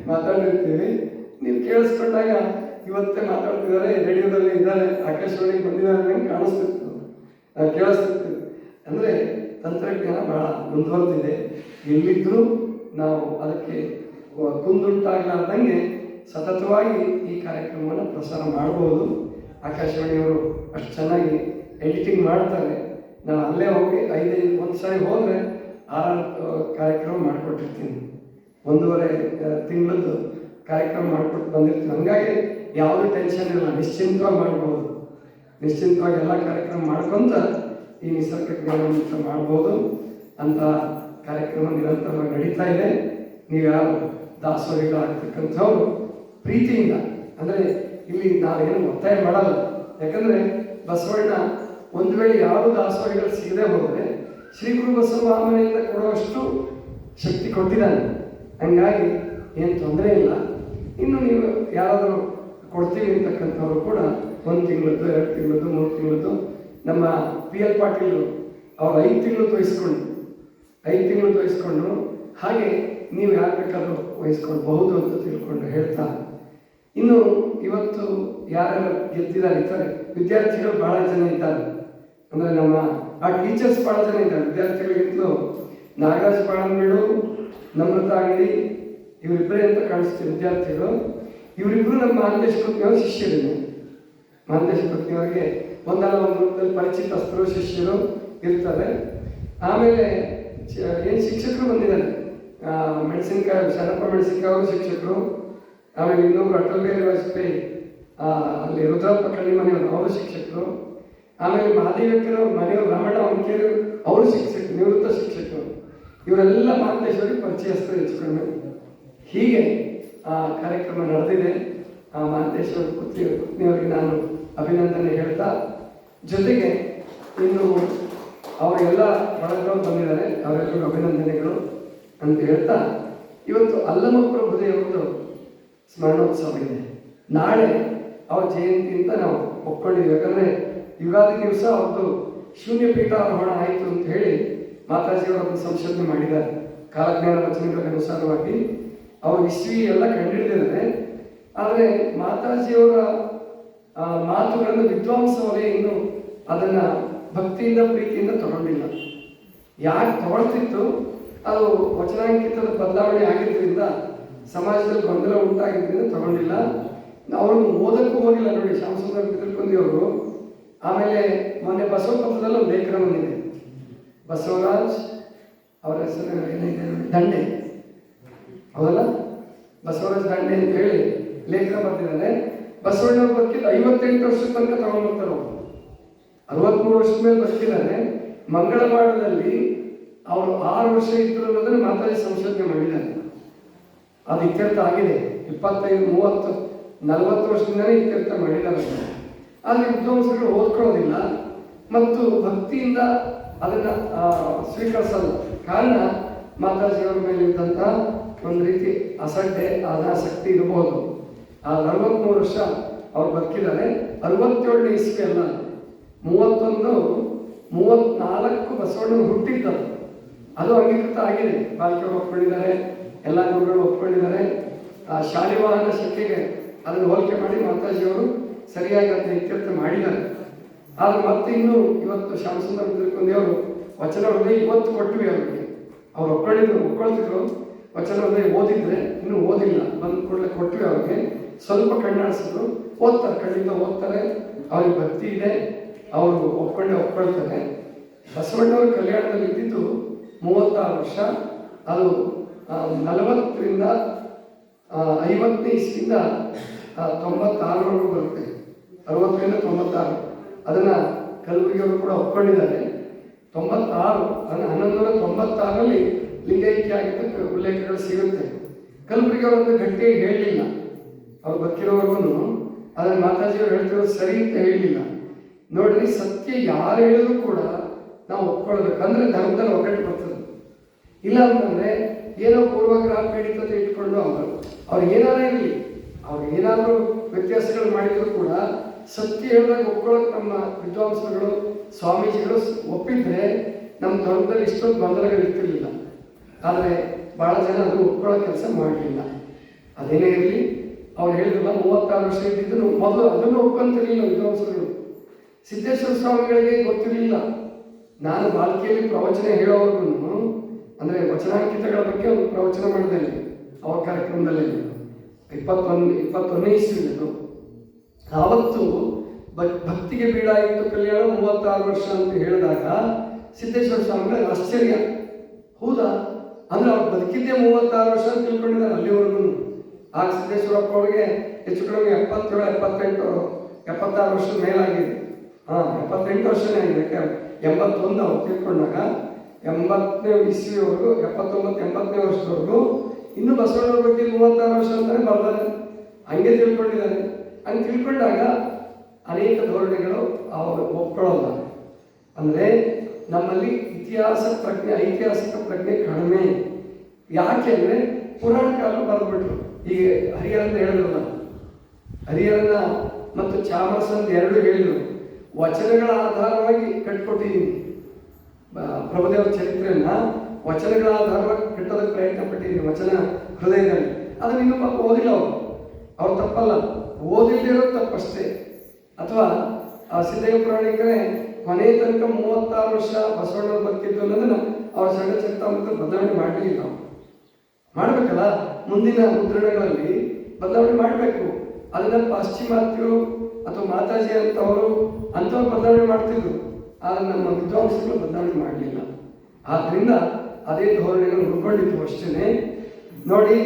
Speaker 1: ಮಾತಾಡಿರ್ತೀವಿ. ನೀವು ಕೇಳಿಸ್ಕೊಂಡಾಗ ಇವತ್ತೇ ಮಾತಾಡ್ತಿದ್ದಾರೆ, ರೇಡಿಯೋದಲ್ಲಿ ಇದ್ದಾರೆ, ಆಕಾಶವಾಣಿಗೆ ಬಂದಿದ್ದಾರೆ ನಂಗೆ ಕಾಣಿಸ್ತಿತ್ತು, ಕೇಳಿಸ್ತಿರ್ತೀವಿ. ಅಂದರೆ ತಂತ್ರಜ್ಞಾನ ಬಹಳ ಮುಂದುವರೆದಿದೆ. ಎಲ್ಲಿದ್ದರೂ ನಾವು ಅದಕ್ಕೆ ಕುಂದುಂಟಾಗಲಾರ್ದಂಗೆ ಸತತವಾಗಿ ಈ ಕಾರ್ಯಕ್ರಮವನ್ನು ಪ್ರಸಾರ ಮಾಡ್ಬೋದು. ಆಕಾಶವಾಣಿಯವರು ಅಷ್ಟು ಚೆನ್ನಾಗಿ ಎಡಿಟಿಂಗ್ ಮಾಡ್ತಾರೆ. ನಾನು ಅಲ್ಲೇ ಹೋಗಿ 5 ಒಂದು ಸಾರಿ ಹೋದರೆ 6 ಕಾರ್ಯಕ್ರಮ ಮಾಡಿಕೊಟ್ಟಿರ್ತೀನಿ. 1.5 ತಿಂಗಳದ್ದು ಕಾರ್ಯಕ್ರಮ ಮಾಡಿಕೊಟ್ಟು ಬಂದಿರ್ತೀನಿ. ಹಾಗಾಗಿ ಯಾವುದೇ ಟೆನ್ಷನ್ ಇಲ್ಲ, ನಿಶ್ಚಿಂತವಾಗಿ ಮಾಡ್ಬೋದು. ನಿಶ್ಚಿಂತವಾಗಿ ಎಲ್ಲ ಕಾರ್ಯಕ್ರಮ ಮಾಡ್ಕೊತ ಈ ನಿಸರ್ಗ ಜ್ಞಾನ ಮಾಡ್ಬೋದು ಅಂತ ಕಾರ್ಯಕ್ರಮ ನಿರಂತರವಾಗಿ ನಡೀತಾ ಇದೆ. ನೀವು ಯಾರು ದಾಸೋಹಿಗಳಾಗ್ತಕ್ಕಂಥವ್ರು ಪ್ರೀತಿಯಿಂದ, ಅಂದರೆ ಇಲ್ಲಿ ನಾವೇನು ಒತ್ತಾಯ ಮಾಡಲ್ಲ. ಯಾಕಂದರೆ ಬಸವಣ್ಣ ಒಂದು ವೇಳೆ ಯಾವ ದಾಸೋಹಿಗಳು ಸಿಗದೆ ಹೋದರೆ ಶ್ರೀ ಗುರು ಬಸವರಾಮನಿಂದ ಕೊಡುವಷ್ಟು ಶಕ್ತಿ ಕೊಟ್ಟಿದ್ದಾನೆ. ಹಂಗಾಗಿ ಏನು ತೊಂದರೆ ಇಲ್ಲ. ಇನ್ನು ನೀವು ಯಾರಾದರೂ ಕೊಡ್ತೀವಿ ಅಂತಕ್ಕಂಥವ್ರು ಕೂಡ 1 ತಿಂಗಳದ್ದು 2 ತಿಂಗಳದ್ದು 3 ತಿಂಗಳದ್ದು ನಮ್ಮ PL ಪಾಟೀಲ್ ಅವ್ರು 5 ತಿಂಗಳು ತೋರಿಸ್ಕೊಂಡ್ರು. ಹಾಗೆ ನೀವು ಯಾರು ಬೇಕಾದರೂ ವಹಿಸ್ಕೊಳ್ಬಹುದು ಅಂತ ತಿಳ್ಕೊಂಡು ಹೇಳ್ತಾ, ಇನ್ನು ಇವತ್ತು ಯಾರೆಲ್ಲ ಗೆದ್ದಿದ್ದಾರೆ ವಿದ್ಯಾರ್ಥಿಗಳು ಬಹಳ ಜನ ಇದ್ದಾರೆ. ಅಂದರೆ ನಮ್ಮ ಆ ಟೀಚರ್ಸ್ ಬಹಳ ಜನ ಇದ್ದಾರೆ. ವಿದ್ಯಾರ್ಥಿಗಳಿಗಿಂತಲೂ ನಾಗರಾಜ್ ಪಾಳಂಬೇಡು, ನಮ್ರತಾ ಅಂಗಡಿ ಇವರಿಬ್ಬರೇ ಅಂತ ಕಾಣಿಸ್ತೀವಿ ವಿದ್ಯಾರ್ಥಿಗಳು. ಇವರಿಬ್ಬರು ನಮ್ಮ ಮಹಾಂತೇಶ್ ಕೃತ್ನಿಯವ್ರ ಶಿಷ್ಯರಿದೆ. ಮಹಾಂತೇಶ್ ಕೃತ್ನಿಯವರಿಗೆ ಒಂದಲ್ಲ ಒಂದು ರೂಪದಲ್ಲಿ ಪರಿಚಿತಸ್ಥರು ಶಿಷ್ಯರು ಇರ್ತಾರೆ. ಆಮೇಲೆ ಏನು ಶಿಕ್ಷಕರು ಬಂದಿದ್ದಾರೆ. ಮೆಣಸಿನ್ಕಾಯಿ ಶರಣಪ್ಪ ಮೆಣಸಿನ್ಕಾಯಿ ಅವರು ಶಿಕ್ಷಕರು. ಆಮೇಲೆ ಇನ್ನೊಬ್ರು ಅಟಲ್ ಬಿಹಾರಿ ವಾಜಪೇಯಿ ಅಲ್ಲಿ ರುದ್ರಪ್ಪ ಕಳ್ಳಿ ಮನೆಯವರು ಅವರು ಶಿಕ್ಷಕರು. ಆಮೇಲೆ ಮಹಾದೇವಕ್ಕನವ್ರ ಮನೆಯವರು ರಾಮಣ್ಣ ಅಂಕೇರಿ ಅವರು ಶಿಕ್ಷಕರು, ನಿವೃತ್ತ ಶಿಕ್ಷಕರು. ಇವರೆಲ್ಲ ಮಹಾಂತೇಶ್ವರಿಗೆ ಪರಿಚಯಸ್ಥರು ಹೆಚ್ಚಿಕೊಂಡು ಹೀಗೆ ಆ ಕಾರ್ಯಕ್ರಮ ನಡೆದಿದೆ. ಆ ಮಹಾಂತೇಶ್ವರ ಪುತ್ನಿಯವರಿಗೆ ನಾನು ಅಭಿನಂದನೆ ಹೇಳ್ತಾ, ಜೊತೆಗೆ ಇನ್ನು ಅವರೆಲ್ಲ ಬಳಗದವರು ಬಂದಿದ್ದಾರೆ, ಅವರೆಲ್ಲರಿಗೂ ಅಭಿನಂದನೆಗಳು ಅಂತ ಹೇಳ್ತಾ, ಇವತ್ತು ಅಲ್ಲಮಪ್ರಭು ದೇವರದ್ದು ಸ್ಮರಣೋತ್ಸವ ಇದೆ. ನಾಳೆ ಅವ್ರ ಜಯಂತಿ ಅಂತ ನಾವು ಒಪ್ಕೊಂಡಿದ್ದೀವಿ. ಯಾಕಂದರೆ ಯುಗಾದಿ ದಿವಸ ಅವ್ರದ್ದು ಶೂನ್ಯ ಪೀಠಾರೋಹಣ ಆಯಿತು ಅಂತ ಹೇಳಿ ಮಾತಾಜಿಯವರನ್ನು ಸಂಶೋಧನೆ ಮಾಡಿದ್ದಾರೆ. ಕಾಲಜ್ಞಾನ ವಚನಗಳ ಅನುಸಾರವಾಗಿ ಅವರು ಇಸ್ವಿ ಎಲ್ಲ ಕಂಡುಹಿಡಿದಿದ್ದಾರೆ. ಆದರೆ ಮಾತಾಜಿಯವರ ಮಾತುಗಳನ್ನು ವಿದ್ವಾಂಸ ವಲಯ ಇನ್ನು ಅದನ್ನು ಭಕ್ತಿಯಿಂದ ಪ್ರೀತಿಯಿಂದ ತಗೊಂಡಿಲ್ಲ. ಯಾಕೆ ತಗೊಳ್ತಿತ್ತು, ಅದು ವಚನಾಂಕಿತದ ಬದಲಾವಣೆ ಆಗಿದ್ದರಿಂದ ಸಮಾಜದಲ್ಲಿ ಗೊಂದಲ ಉಂಟಾಗಿದ್ದರಿಂದ ತಗೊಂಡಿಲ್ಲ. ಅವ್ರನ್ನ ಓದಕ್ಕೂ ಹೋಗಿಲ್ಲ. ನೋಡಿ, ಶ್ಯಾಮಸುಂದರ ಬಿದರ್ಕುಂದಿಯವರು. ಆಮೇಲೆ ಮೊನ್ನೆ ಬಸವಪತ್ರದಲ್ಲಿ ಒಂದು ಲೇಖನ ಬಂದಿದೆ. ಬಸವರಾಜ್ ಅವರ ಹೆಸರು ಏನಿದೆ ದಂಡೆ, ಹೌದಲ್ಲ, ಬಸವರಾಜ್ ದಂಡೆ ಅಂತ ಹೇಳಿ ಲೇಖನ ಬರ್ತಿದ್ದಾರೆ. ಬಸವಣ್ಣವ್ರ ಬದುಕಿದ 58 ವರ್ಷದ ತನಕ ತಗೊಂಡ್ಬರ್ತಾರೆ. ಅವರು 63 ವರ್ಷದ ಮೇಲೆ ಬದುಕಿದ್ದಾರೆ. ಮಂಗಳವಾರದಲ್ಲಿ ಅವರು 6 ವರ್ಷ ಇದ್ರು ಅನ್ನೋದನ್ನು ಮಾತಾಡಿ ಸಂಶೋಧನೆ ಮಾಡಿದ್ದಾರೆ. ಅದು ಇತ್ಯರ್ಥ ಆಗಿದೆ. 25, 30, 40 ವರ್ಷದಿಂದಲೇ ಇತ್ಯರ್ಥ ಮಾಡಿದ್ದಾರೆ. ಆದರೆ ವಿದ್ವಾಂಸಗಳು ಓದ್ಕೊಳ್ಳೋದಿಲ್ಲ ಮತ್ತು ಭಕ್ತಿಯಿಂದ ಅದನ್ನು ಸ್ವೀಕರಿಸಲ್ಲ. ಕಾರಣ ಮಾತಾಜಿಯವರ ಮೇಲೆ ಇದ್ದಂಥ ಒಂದು ರೀತಿ ಅಸಡ್ಡೆ, ಅನಾಸಕ್ತಿ ಇರಬಹುದು. ಆ 43 ವರ್ಷ ಅವ್ರು ಬದುಕಿದ್ದಾರೆ. 67ನೇ ಇಸ್ವಿ ಅಲ್ಲ, 31, 34 ಬಸವಣ್ಣನ ಹುಟ್ಟಿದ್ದಾರೆ. ಅದು ಅಂಗೀಕೃತ ಆಗಿದೆ. ಬಾಲಕಿಯವರು ಒಪ್ಕೊಂಡಿದ್ದಾರೆ, ಎಲ್ಲ ಗುರುಗಳು ಒಪ್ಕೊಂಡಿದ್ದಾರೆ. ಆ ಶಾಲಿವಾಹನ ಶಕ್ತಿಗೆ ಅದನ್ನು ಹೋಲಿಕೆ ಮಾಡಿ ಮಾತಾಜಿಯವರು ಸರಿಯಾಗಿ ಅದನ್ನ ಇತ್ಯರ್ಥ ಮಾಡಿದ್ದಾರೆ. ಆದರೆ ಮತ್ತೆ ಇನ್ನೂ ಇವತ್ತು ಶ್ಯಾಮಸುಂದರ ಬಿದರ್ಕುಂದಿಯವರು ವಚನ ಹೃದಯ ಇವತ್ತು ಕೊಟ್ಟಿವಿ ಅವರಿಗೆ. ಅವ್ರು ಒಪ್ಕೊಳ್ತಿದ್ರು. ವಚನ ಹೃದಯ ಓದಿದ್ರೆ, ಇನ್ನೂ ಓದಿಲ್ಲ, ಬಂದ ಕೂಡಲೇ ಕೊಟ್ಟಿವಿ ಅವ್ರಿಗೆ. ಸ್ವಲ್ಪ ಕಣ್ಣಾಡಿಸಿದ್ರು, ಓದ್ತಾರೆ, ಖಂಡಿತ ಓದ್ತಾರೆ. ಅವ್ರಿಗೆ ಭಕ್ತಿ ಇದೆ, ಅವರು ಒಪ್ಕೊಳ್ತಾರೆ. ಬಸವಣ್ಣವ್ರ ಕಲ್ಯಾಣದಲ್ಲಿ ಇದ್ದಿದ್ದು 36 ವರ್ಷ. ಅದು 40ರಿಂದ 50ನೇ ಇಸ್ವಿಯಿಂದ 96ರವರೆಗೂ ಬರುತ್ತೆ. 60ರಿಂದ 96. ಅದನ್ನು ಕಲಬುರಗಿಯವರು ಕೂಡ ಒಪ್ಕೊಂಡಿದ್ದಾರೆ. 96, ಅದನ್ನು 1196ರಲ್ಲಿ ಲಿಂಗೈಕ್ಯ ಆಗಿದ್ದ ಉಲ್ಲೇಖಗಳು ಸಿಗುತ್ತೆ. ಕಲಬುರಗಿಯವರನ್ನು ಗಟ್ಟಿಯಾಗಿ ಹೇಳಲಿಲ್ಲ. ಅವ್ರು ಬದುಕಿರೋವರೆಗೂ ಅದನ್ನು ಮಾತಾಜಿಯವರು ಹೇಳ್ತಿರೋದು ಸರಿ ಅಂತ ಹೇಳಲಿಲ್ಲ. ನೋಡ್ರಿ, ಸತ್ಯ ಯಾರು ಹೇಳಿದ್ರು ಕೂಡ ನಾವು ಒಪ್ಕೊಳ್ಬೇಕು. ಅಂದರೆ ಧರ್ಮದಲ್ಲಿ ಒಗ್ಗಟ್ಟು ಬರ್ತದೆ. ಇಲ್ಲ ಅಂತಂದರೆ ಏನೋ ಪೂರ್ವಗ್ರಹ ಪೀಡಿತತೆ ಇಟ್ಕೊಂಡು ಅವ್ರು ಏನಾದರೂ ಇರಲಿ, ಅವ್ರು ಏನಾದರೂ ವ್ಯತ್ಯಾಸಗಳು ಮಾಡಿದ್ರು ಕೂಡ ಸತ್ಯ ಹೇಳಿದಾಗ ಒಪ್ಕೊಳ್ಳೋಕೆ ನಮ್ಮ ವಿದ್ವಾಂಸಗಳು, ಸ್ವಾಮೀಜಿಗಳು ಒಪ್ಪಿದ್ರೆ ನಮ್ಮ ಧರ್ಮದಲ್ಲಿ ಇಷ್ಟೊಂದು ಗೊಂದಲಗಳು ಇರ್ತಿರ್ಲಿಲ್ಲ. ಆದರೆ ಭಾಳ ಜನ ಅದನ್ನು ಒಪ್ಕೊಳ್ಳೋ ಕೆಲಸ ಮಾಡಲಿಲ್ಲ. ಅದೇನೇ ಇರಲಿ, ಅವ್ರು ಹೇಳಿದ್ರಲ್ಲ 36 ವರ್ಷ ಇದ್ದಿದ್ದು ಮೊದಲು ಅದನ್ನು ಒಪ್ಕೊಂತಿರಲಿಲ್ಲ ವಿದ್ವಾಂಸಗಳು. ಸಿದ್ದೇಶ್ವರ ಸ್ವಾಮಿಗಳಿಗೆ ಗೊತ್ತಿರಲಿಲ್ಲ. ನಾನು ಬಾಲ್ಕಿಯಲ್ಲಿ ಪ್ರವಚನ ಹೇಳೋವರೆಗೂ, ಅಂದರೆ ವಚನಾಂಕಿತಗಳ ಬಗ್ಗೆ ಒಂದು ಪ್ರವಚನ ಮಾಡಿದೆ ಅವ್ರ ಕಾರ್ಯಕ್ರಮದಲ್ಲಿ. 21ನೇ ಇಸ್ವಿದು. ಆವತ್ತು ಭಕ್ತಿಗೆ ಬೀಡಾಯಿತು ಕಲ್ಯಾಣ 36 ವರ್ಷ ಅಂತ ಹೇಳಿದಾಗ ಸಿದ್ದೇಶ್ವರ ಸ್ವಾಮಿಗಳಿಗೆ ಆಶ್ಚರ್ಯ. ಹೌದಾ, ಅಂದರೆ ಅವ್ರು ಬದುಕಿದ್ದೇ 36 ವರ್ಷ ಅಂತ ತಿಳ್ಕೊಂಡಿದ್ದಾರೆ ಅಲ್ಲಿವರೆಗೂ. ಆಗ ಸಿದ್ದೇಶ್ವರಪ್ಪ ಅವ್ರಿಗೆ ಹೆಚ್ಚು ಕಡಿಮೆ 77, 78, 76 ವರ್ಷದ ಮೇಲಾಗಿದೆ. 78 ವರ್ಷನೇ ಆಗಿದೆ. 81 ಅವ್ರು ತಿಳ್ಕೊಂಡಾಗ 80ನೇ ಇಸ್ವಿವರೆಗೂ, 79, 80ನೇ ವರ್ಷದವರೆಗೂ ಇನ್ನೂ ಬಸವಣ್ಣವ್ರ ಬಗ್ಗೆ 36 ವರ್ಷ ಅಂತಾನೆ ಬರ್ತಾರೆ. ಹಂಗೆ ತಿಳ್ಕೊಂಡಿದ್ದಾರೆ. ಹಂಗೆ ತಿಳ್ಕೊಂಡಾಗ ಅನೇಕ ಧೋರಣೆಗಳು ಅವರು ಒಪ್ಕೊಳ್ಳಲ್ಲ. ಅಂದರೆ ನಮ್ಮಲ್ಲಿ ಐತಿಹಾಸಿಕ ಪ್ರಜ್ಞೆ ಕಡಿಮೆ. ಯಾಕೆ ಅಂದರೆ ಪುರಾಣ ಕಾಲ ಬರೆದ್ಬಿಟ್ರು. ಈಗ ಹರಿಹರನ್ನ ಹೇಳಿದ್ರಲ್ಲ, ಹರಿಹರನ ಮತ್ತು ಚಾಮರಸಂದ್ ಎರಡು ಹೇಳಿದ್ರು. ವಚನಗಳ ಆಧಾರವಾಗಿ ಕಟ್ಕೊಟ್ಟಿದ್ದೀನಿ. ಪ್ರಭುದೇವರ ಚರಿತ್ರೆಯನ್ನ ವಚನಗಳ ಆಧಾರವಾಗಿ ಕಟ್ಟೋದಕ್ಕೆ ಪ್ರಯತ್ನ ಪಟ್ಟಿದ್ದೀನಿ, ವಚನ ಹೃದಯದಲ್ಲಿ. ಅದನ್ನ ಇನ್ನೂ ಪಾಪ ಓದಿಲ್ಲ ಅವ್ರು ತಪ್ಪಲ್ಲ, ಓದಿಲ್ದಿರೋದು ತಪ್ಪಷ್ಟೇ. ಅಥವಾ ಆ ಸಿದ್ಧಯ್ಯ ಪುರಾಣಿಕರೇ ಕೊನೆ ತನಕ 36 ವರ್ಷ ಬಸವಣ್ಣವ್ರು ಬದುಕಿದ್ದು ಅನ್ನೋದನ್ನ ಅವ್ರ ಸಣ್ಣ ಚರಿತಾಮೃತ ಬದಲಾವಣೆ ಮಾಡಲಿಲ್ಲ. ಮಾಡಬೇಕಲ್ಲ, ಮುಂದಿನ ಮುದ್ರಣಗಳಲ್ಲಿ ಬದಲಾವಣೆ ಮಾಡಬೇಕು. ಅದನ್ನ ಪಾಶ್ಚಿಮಾತ್ಯರು ಅಥವಾ ಮಾತಾಜಿ ಅಂತವರು ಅಂಥವ್ರು ಬದಲಾವಣೆ ಮಾಡ್ತಿದ್ರು. ಆದರೆ ನಮ್ಮ ವಿದ್ವಾಂಸಗಳು ಬದಲಾವಣೆ ಮಾಡಲಿಲ್ಲ. ಆದ್ದರಿಂದ ಅದೇ ಧೋರಣೆಗಳು ಉಳ್ಕೊಂಡಿದ್ವು ಅಷ್ಟೇ. ನೋಡಿ,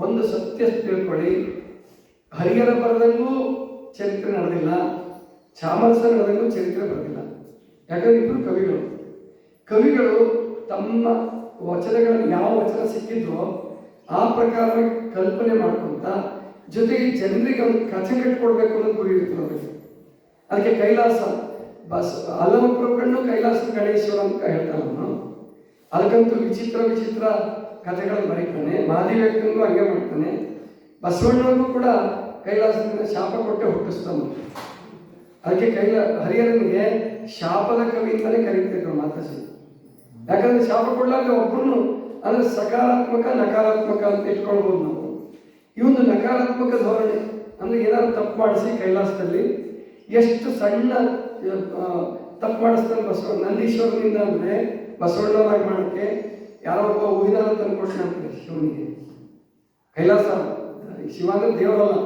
Speaker 1: ಒಂದು ಸತ್ಯ ತಿಳ್ಕೊಳ್ಳಿ, ಹರಿಹರ ಬರೆದಂಗೂ ಚರಿತ್ರೆ ನಡೆದಿಲ್ಲ, ಚಾಮರಸ ನಡೆದಂಗೂ ಚರಿತ್ರೆ ಬರೆದಿಲ್ಲ. ಯಾಕಂದ್ರೆ ಇಬ್ಬರು ಕವಿಗಳು ತಮ್ಮ ವಚನಗಳನ್ನು ಯಾವ ವಚನ ಸಿಕ್ಕಿದ್ವೋ ಆ ಪ್ರಕಾರವಾಗಿ ಕಲ್ಪನೆ ಮಾಡ್ಕೊಂತ, ಜೊತೆಗೆ ಜನರಿಗೆ ಒಂದು ಕಥೆ ಕಟ್ಕೊಡ್ಬೇಕು ಅನ್ನೋದು ಗುರಿ ಇರ್ತದೆ. ಅದಕ್ಕೆ ಕೈಲಾಸ ಅಲ್ಲಮಪ್ರಭುಗಳನ್ನು ಕೈಲಾಸ ಗಣೇಶ್ವರ ಅಂತ ಹೇಳ್ತಾನೆ ಅವನು. ಅದಕ್ಕಂತೂ ವಿಚಿತ್ರ ಕಥೆಗಳನ್ನು ಬರೀತಾನೆ. ಮಾದಿವ್ಯಕ್ತನಿಗೂ ಹಂಗೆ ಮಾಡ್ತಾನೆ. ಬಸವಣ್ಣನಿಗೂ ಕೂಡ ಕೈಲಾಸದಿಂದ ಶಾಪ ಕೊಟ್ಟೆ ಹುಟ್ಟಿಸ್ತಾನೆ. ಅದಕ್ಕೆ ಹರಿಹರನಿಗೆ ಶಾಪದ ಕವಿ ಅಂತಾನೆ ಕರೀತಿದ್ರು ಮಾತಾಜಿ. ಯಾಕಂದ್ರೆ ಶಾಪ ಕೊಡ್ಲಾಗ ಒಬ್ಬರು ಅಂದ್ರೆ ಸಕಾರಾತ್ಮಕ ನಕಾರಾತ್ಮಕ ಅಂತ ಇಟ್ಕೊಳ್ಬೋದು ನಾವು. ಈ ಒಂದು ನಕಾರಾತ್ಮಕ ಧೋರಣೆ ಅಂದ್ರೆ ಏನಾದ್ರು ತಪ್ಪು ಮಾಡಿಸಿ ಕೈಲಾಸದಲ್ಲಿ ಎಷ್ಟು ಸಣ್ಣ ತಪ್ಪು ಮಾಡಿಸ್ತಾನೆ ನಂದೀಶ್ವರನಿಂದ. ಅಂದ್ರೆ ಬಸವಣ್ಣವರಾಗಿ ಮಾಡೋಕ್ಕೆ ಯಾರೋ ಒಬ್ಬ ಹೂವಿನ ತಂದುಕೊಡ್ತಾನೆ ಶಿವನಿಗೆ. ಕೈಲಾಸ ಶಿವ ಅಂದ್ರೆ ದೇವರಲ್ಲ,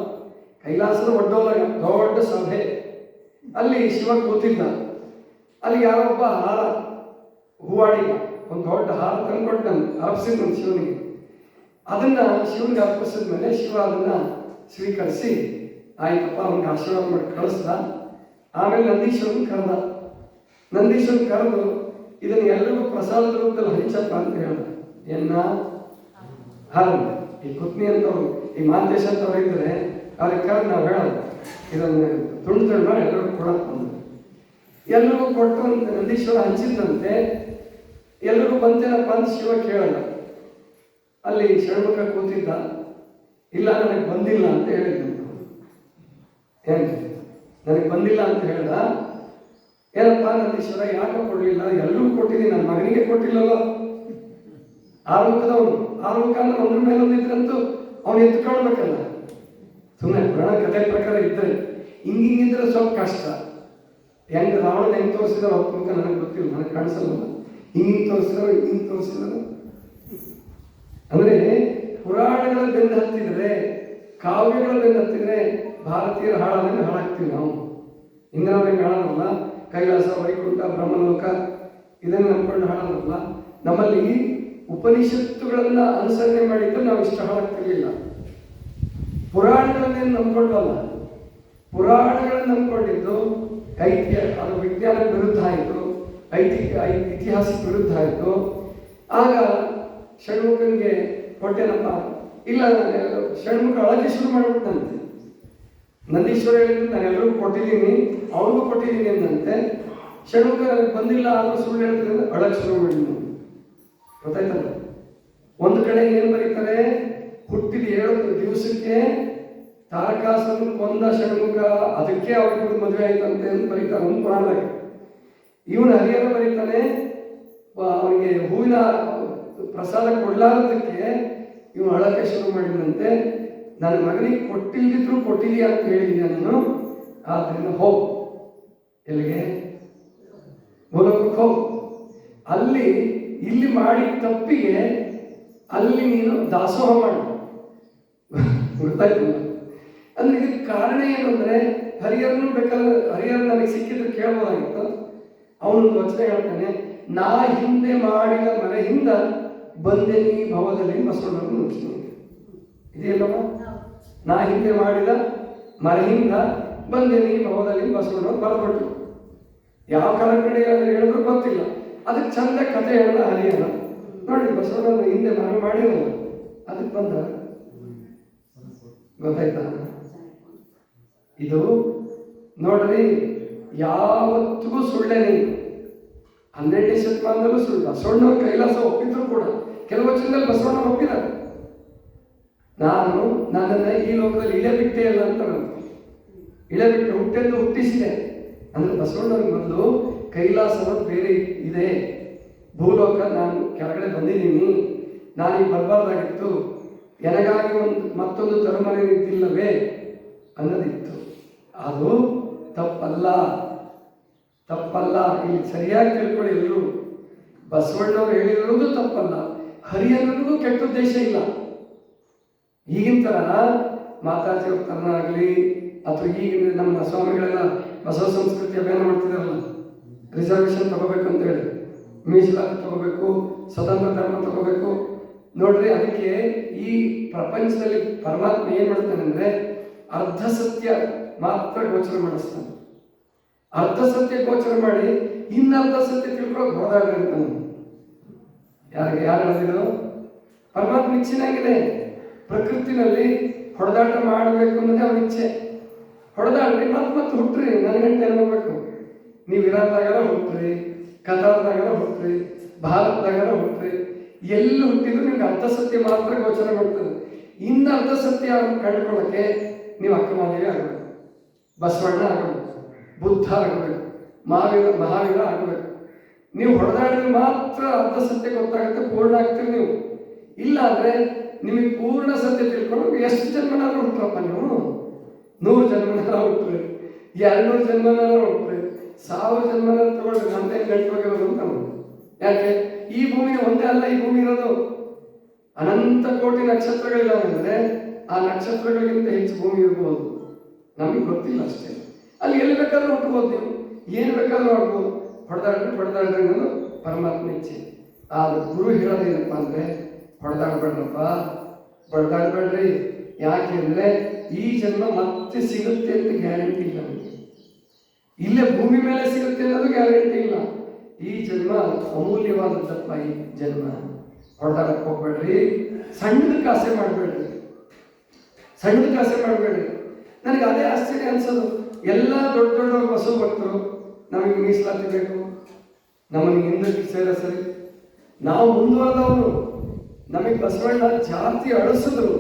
Speaker 1: ಕೈಲಾಸದ ದೊಡ್ಡ ಸಭೆ. ಅಲ್ಲಿ ಶಿವ ಕೂತಿದ್ದ. ಅಲ್ಲಿ ಯಾರೋ ಒಬ್ಬ ಹಾರ ಹೂವಾಡಿಗ ಒಂದು ದೊಡ್ಡ ಹಾರ ತಂದುಕೊಟ್ಟು ಅರ್ಪಿಸಿದ್ ಶಿವನಿಗೆ. ಅದನ್ನ ಶಿವನಿಗೆ ಅರ್ಪಿಸಿದ ಮೇಲೆ ಶಿವ ಅದನ್ನ ಸ್ವೀಕರಿಸಿ ಆಯ್ತಪ್ಪ ಅವನಿಗೆ ಆಶೀರ್ವಾದ ಮಾಡಿ ಕಳಿಸ್ದ. ಆಮೇಲೆ ನಂದೀಶ್ವರನ್ ಕರೆದು ಇದನ್ನ ಎಲ್ಲರಿಗೂ ಪ್ರಸಾದದ ರೂಪದಲ್ಲಿ ಹಂಚಪ್ಪ ಅಂತ ಹೇಳ್ದ. ಈ ಕುತ್ನಿ ಅಂತವ್ರು, ಈ ಮಾಂತೇಶ ಅಂತವ್ರು ಇದ್ರೆ ಅವ್ರಿಗೆ ಕರೆದು ನಾವು ಹೇಳೋದು ಇದನ್ನು ತುಂಡು ಮಾಡಿ ಎಲ್ಲರಿಗೂ ಕೊಡಕ್ಕೆ ಬಂದು ಎಲ್ರಿಗೂ ಕೊಟ್ಟು ನಂದೀಶ್ವರ ಹಂಚಿದಂತೆ. ಎಲ್ರಿಗೂ ಬಂತೇನಪ್ಪ ಅಂತ ಶಿವ ಕೇಳಲ್ಲ. ಅಲ್ಲಿ ಷಣ್ಮುಖ ಕೂತಿದ್ದ. ಇಲ್ಲ, ನನಗೆ ಬಂದಿಲ್ಲ ಅಂತ ಹೇಳಿದ್ನು. ನನಗೆ ಬಂದಿಲ್ಲ ಅಂತ ಹೇಳ್ದ. ಏನಪ್ಪ ನಂದೀಶ್ವರ ಯಾಕೆ ಕೊಡ್ಲಿಲ್ಲ? ಎಲ್ಲರಿಗೂ ಕೊಟ್ಟಿದ್ದೀನಿ, ನನ್ನ ಮಗನಿಗೆ ಕೊಟ್ಟಿಲ್ಲಲ್ಲ. ಆರುಮುಖದವನು ಅಂದ್ರೆ ಒಂದ್ರ ಮೇಲೆ ಒಂದಿದ್ರಂತೂ ಅವನು ಎತ್ಕೊಳ್ಬೇಕಲ್ಲ. ಸುಮ್ಮನೆ ಪುರಾಣ ಕಥೆ ಪ್ರಕಾರ ಇದ್ದರೆ ಹಿಂಗಿದ್ರೆ ಸ್ವಲ್ಪ ಕಷ್ಟ. ಹೆಂಗೆ ರಾವಣ ಹೆಂಗೆ ತೋರಿಸಿದ್ರೆ ಒಪ್ಪುಂಕ ನನಗೆ ಗೊತ್ತಿಲ್ಲ, ನನಗೆ ಕಾಣಿಸಲ್ಲ. ಹಿಂಗೆ ತೋರಿಸಿದ್ರು ಅಂದ್ರೆ ಪುರಾಣಗಳ ಬೆನ್ನು ಹತ್ತಿದ್ರೆ, ಕಾವ್ಯಗಳ ಬೆನ್ನು ಹತ್ತಿದ್ರೆ ಭಾರತೀಯರ ಹಾಳಾದಂಗೆ ಹಾಳಾಗ್ತೀವಿ ನಾವು. ಇಂದ್ರವ್ರಿಗೆ ಹಾಳಾದಲ್ಲ, ಕೈಲಾಸ, ವೈಕುಂಠ, ಬ್ರಹ್ಮಲೋಕ ಇದನ್ನು ನಂಬ್ಕೊಂಡು ಹಾಳಾದಲ್ಲ. ನಮ್ಮಲ್ಲಿ ಉಪನಿಷತ್ತುಗಳನ್ನ ಅನುಸರಣೆ ಮಾಡಿದ್ದು ನಾವು ಇಷ್ಟ ಹಾಳಾಗ್ತಿರ್ಲಿಲ್ಲ. ಪುರಾಣಗಳನ್ನೇನು ನಂಬ್ಕೊಂಡಲ್ಲ, ಪುರಾಣಗಳನ್ನು ನಂಬ್ಕೊಂಡಿದ್ದು ಅದು ವಿಜ್ಞಾನ ವಿರುದ್ಧ ಆಯಿತು, ಇತಿಹಾಸಕ್ಕೆ ವಿರುದ್ಧ ಆಯಿತು. ಆಗ ಷಣ್ಮುಖನಿಗೆ ಕೊಟ್ಟೆನಪ್ಪ. ಇಲ್ಲ, ಷಣ್ಮುಖ ಅಳಕ್ಕೆ ಶುರು ಮಾಡಿಬಿಟ್ಟಂತೆ. ನಂದೀಶ್ವರ ಹೇಳಿದ್ರೆ ನಾನು ಎಲ್ಲರಿಗೂ ಕೊಟ್ಟಿದ್ದೀನಿ, ಅವ್ರಿಗೂ ಕೊಟ್ಟಿದ್ದೀನಿ ಅಂದಂತೆ. ಷಣ್ಮುಖ ನನಗೆ ಬಂದಿಲ್ಲ ಆದರೂ ಸುಳ್ಳು ಹೇಳ್ತೀನಿ ಅಳಕ್ಕೆ ಶುರು ಮಾಡಿದ್ನು. ಗೊತ್ತಾಯ್ತಲ್ಲ? ಒಂದು ಕಡೆ ಏನು ಬರೀತಾರೆ, ಹುಟ್ಟಿದ 7 ದಿವಸಕ್ಕೆ ತಾರಕಾಸುರನ ಕೊಂದ ಷಣ್ಮುಖ, ಅದಕ್ಕೆ ಅವ್ರಿಗೆ ಮದುವೆ ಆಯ್ತಂತೆ ಅಂತ ಬರೀತಾರೆ ಒಂದು ಪುರಾಣದಾಗ. ಇವನು ಹರಿಹರ ಬರೀತಾನೆ, ಅವನಿಗೆ ಹೂವಿನ ಪ್ರಸಾದ ಕೊಡ್ಲಾರದಕ್ಕೆ ಇವನು ಅಳಕ್ಕೆ ಶುರು ಮಾಡಿದಂತೆ. ನನ್ನ ಮಗನಿಗೆ ಕೊಟ್ಟಿಲ್ದಿದ್ರು ಕೊಟ್ಟಿದೀಯ ಅಂತ ಹೇಳಿದ್ಯಾ ನೀನು, ಆದ್ರಿಂದ ಹೋಗು. ಎಲ್ಲಿಗೆ? ಮೂಲಕಕ್ಕೆ ಹೋಗು. ಅಲ್ಲಿ ಇಲ್ಲಿ ಮಾಡಿದ ತಪ್ಪಿಗೆ ಅಲ್ಲಿ ನೀನು ದಾಸೋಹ ಮಾಡು. ಗೊತ್ತಾಯ್ತು? ಅಂದ್ರೆ ಇದಕ್ಕೆ ಕಾರಣ ಏನು ಅಂದ್ರೆ, ಹರಿಹರನು ಬೇಕಾದ್ರೆ ಹರಿಹರ ನನಗೆ ಸಿಕ್ಕಿದ್ರೆ ಕೇಳಬಹುದಾಗಿತ್ತು. ಅವನೊಂದು ವಚನ ಹೇಳ್ತಾನೆ, ನಾ ಹಿಂದೆ ಮಾಡಿದ ಮರೆಯಿಂದ ಬಂದೆ ನೀ ಭವದಲ್ಲಿ ಬಸವಣ್ಣನ ವಚನ ಇದೆಯಲ್ಲವ. ನಾ ಹಿಂದೆ ಮಾಡಿದ ಮರೆಯಿಂದ ಬಂದೆ ನೀ ಭವದಲ್ಲಿ ಬಸವಣ್ಣ ಬರೆದ್ಬಿಟ್ಟು. ಯಾವ ಕಡೆ ಹೇಳಿದ್ರು ಗೊತ್ತಿಲ್ಲ. ಅದಕ್ಕೆ ಚಂದ ಕಥೆ ಹೇಳಲ್ಲ ಹರಿಹರ. ನೋಡಿ, ಬಸವಣ್ಣ ಹಿಂದೆ ಮರೆ ಮಾಡಿರಲ್ಲ, ಅದಕ್ಕೆ ಬಂದ. ಗೊತ್ತಾಯ್ತಾ? ಇದು ನೋಡ್ರಿ, ಯಾವತ್ತಿಗೂ ಸುಳ್ಳೇನೆ. 12ನೇ ಶತಮಾನದಲ್ಲೂ ಸುಳ್ಳು. ಬಸವಣ್ಣವ್ರ ಕೈಲಾಸ ಒಪ್ಪಿದ್ರು ಕೂಡ ಕೆಲವು ವಚನದಲ್ಲಿ ಬಸವಣ್ಣ ಒಪ್ಪಿದ್ದಾರೆ. ನಾನು ನನ್ನನ್ನು ಈ ಲೋಕದಲ್ಲಿ ಇಳೆಬಿಟ್ಟೆ ಅಲ್ಲ ಅಂತ ಇಳೆಬಿಟ್ಟು ಹುಟ್ಟೆಂದು ಹುಟ್ಟಿಸಿದೆ ಅಂದ್ರೆ ಬಸವಣ್ಣವ್ರಿಗೆ ಮೊದಲು ಕೈಲಾಸದ ಬೇರೆ ಇದೆ. ಭೂಲೋಕ ನಾನು ಕೆಳಗಡೆ ಬಂದಿದ್ದೀನಿ, ನಾನೀಗ ಬರಬಾರ್ದಾಗಿತ್ತು, ಎನಗಾಗಿ ಮತ್ತೊಂದು ತರುಮನೆ ನಿಂತಿಲ್ಲವೇ ಅನ್ನೋದಿತ್ತು. ಅದು ತಪ್ಪಲ್ಲ. ಇಲ್ಲಿ ಸರಿಯಾಗಿ ತಿಳ್ಕೊಳ್ಳಿ ಎಲ್ಲರೂ. ಬಸವಣ್ಣವ್ರು ಹೇಳಿರೋದು ತಪ್ಪಲ್ಲ, ಹರಿಯನ್ನೋದು ಕೆಟ್ಟ ಉದ್ದೇಶ ಇಲ್ಲ. ಈಗಿನ ಥರ ಮಾತಾಜಿಯವ್ರ ತರನ ಆಗಲಿ ಅಥವಾ ಈಗಿನ ನಮ್ಮ ಸ್ವಾಮಿಗಳೆಲ್ಲ ಬಸವ ಸಂಸ್ಕೃತಿ ಅಭಿಯಾನ ಮಾಡ್ತಿದಾರಲ್ಲ, ರಿಸರ್ವೇಶನ್ ತಗೋಬೇಕು ಅಂತೇಳಿ, ಮೀಸಲಾತಿ ತಗೋಬೇಕು, ಸ್ವತಂತ್ರ ಧರ್ಮ ತಗೋಬೇಕು. ನೋಡ್ರಿ, ಅದಕ್ಕೆ ಈ ಪ್ರಪಂಚದಲ್ಲಿ ಪರಮಾತ್ಮ ಏನ್ ಮಾಡ್ತಾನೆ ಅಂದ್ರೆ ಅರ್ಧ ಸತ್ಯ ಮಾತ್ರ ಗೋಚರ ಮಾಡಿಸ್ತಾನೆ. ಅರ್ಧ ಸತ್ಯ ಗೋಚರ ಮಾಡಿ ಇನ್ನರ್ಧ ಸತ್ಯ ತಿಳ್ಕೊಳ್ಳೋಕೆ ಹೋದಾಡ್ರಿ ಅಂತಾನೆ. ಯಾರು ಹೇಳಿದ್ರು? ಪರಮಾತ್ಮ ಇಚ್ಛೆನಾಗಿದೆ. ಪ್ರಕೃತಿನಲ್ಲಿ ಹೊಡೆದಾಟ ಮಾಡಬೇಕು ಅನ್ನೋದೇ ಅವನ ಇಚ್ಛೆ. ಹೊಡೆದಾಡ್ರಿ, ಮತ್ತೆ ಹುಟ್ಟ್ರಿ, ನನಗಂಟೆ ಹೋಗ್ಬೇಕು. ನೀವು ಇರಾನ್ದಾಗಾರ ಹುಟ್ಟ್ರಿ, ಕತಾರ್ದಾಗಾರ ಹುಟ್ಟ್ರಿ, ಭಾರತದಾಗಾರ ಹುಟ್ಟ್ರಿ, ಎಲ್ಲಿ ಹುಟ್ಟಿದ್ರು ನಿಮ್ಗೆ ಅರ್ಧ ಸತ್ಯ ಮಾತ್ರ ಗೋಚರ ಮಾಡ್ತದೆ. ಇನ್ನು ಅರ್ಧ ಸತ್ಯ ಕಂಡುಕೊಳ್ಳೋಕೆ ನೀವು ಅಕ್ಕಮಹಾದೇವಿ ಆಗಬೇಕು, ಬಸವಣ್ಣ ಆಗಬೇಕು, ಬುದ್ಧ ಆಗಬೇಕು, ಮಹಾವೀರ ಆಗಬೇಕು. ನೀವು ಹೊಡೆದಾಡಿದ್ರೆ ಮಾತ್ರ ಅರ್ಧ ಸತ್ಯ ಗೊತ್ತಾಗುತ್ತೆ, ಪೂರ್ಣ ಆಗ್ತೀರಿ ನೀವು. ಇಲ್ಲ ಅಂದ್ರೆ ನಿಮಗೆ ಪೂರ್ಣ ಸತ್ಯ ತಿಳ್ಕೊಂಡು ಎಷ್ಟು ಜನ್ಮನಾದ್ರೂ ಹುಟ್ಟರಪ್ಪ ನೀವು. 100 ಜನ್ಮನಾರ ಹುಟ್ಟ್ರಿ, 200 ಜನ್ಮನಾರ ಹುಟ್ಟ್ರಿ, 1000 ಜನ್ಮನಾರ ತಗೊಳ್ರಿ, ನಮ್ದೇ ಗಂಟು ಅಂತ. ಯಾಕೆ? ಈ ಭೂಮಿ ಒಂದೇ ಅಲ್ಲ, ಈ ಭೂಮಿ ಇರೋದು ಅನಂತ ಕೋಟಿ ನಕ್ಷತ್ರಗಳಿದಾವೆ ಅಂದ್ರೆ ಆ ನಕ್ಷತ್ರಗಳಿಗಿಂತ ಹೆಚ್ಚು ಭೂಮಿ ಇರ್ಬೋದು, ನಮಗೆ ಗೊತ್ತಿಲ್ಲ ಅಷ್ಟೇ. ಅಲ್ಲಿ ಎಲ್ಲಿ ಬೇಕಾದ್ರೂ ಹುಟ್ಟಬಹುದು, ನೀವು ಏನು ಬೇಕಾದ್ರೂ ಆಡ್ಬೋದು. ಹೊಡೆದಾಡ್ರಿ ಅನ್ನೋದು ಪರಮಾತ್ಮ ಇಚ್ಛೆ. ಆದ್ರೆ ಗುರು ಹೇಳೋದೇನಪ್ಪ ಅಂದ್ರೆ ಹೊಡೆದಾಡ್ಬೇಡ್ರಪ್ಪ, ಬಡ್ದಾಡ್ಬೇಡ್ರಿ. ಯಾಕೆಂದ್ರೆ ಈ ಜನ್ಮ ಮತ್ತೆ ಸಿಗುತ್ತೆ ಅಂತ ಗ್ಯಾರಂಟಿ ಇಲ್ಲ ನಮಗೆ. ಇಲ್ಲೇ ಭೂಮಿ ಮೇಲೆ ಸಿಗುತ್ತೆ ಅನ್ನೋದು ಗ್ಯಾರಂಟಿ ಇಲ್ಲ. ಈ ಜನ್ಮ ಅಮೂಲ್ಯವಾದದ್ದಪ್ಪ. ಈ ಜನ್ಮ ಹೊಡೆದಾಡಕ್ಕೆ ಹೋಗ್ಬೇಡ್ರಿ. ಸಣ್ಣದಕ್ಕೆ ಆಸೆ ಮಾಡಬೇಡ್ರಿ. ನನಗೆ ಅದೇ ಆಶ್ಚರ್ಯ ಅನ್ಸೋದು. ಎಲ್ಲ ದೊಡ್ಡ ಬಸವ ಭಕ್ತರು ನಮಗೆ ಮೀಸಲಾತಿ ಬೇಕು, ನಮ್ಮನ್ನು ಹಿಂದಕ್ಕೆ ಸೇರ ಸರಿ, ನಾವು ಮುಂದುವರೆದವರು, ನಮಗೆ ಬಸವಣ್ಣ ಜಾತಿ ಅಳಿಸಿದ್ರು,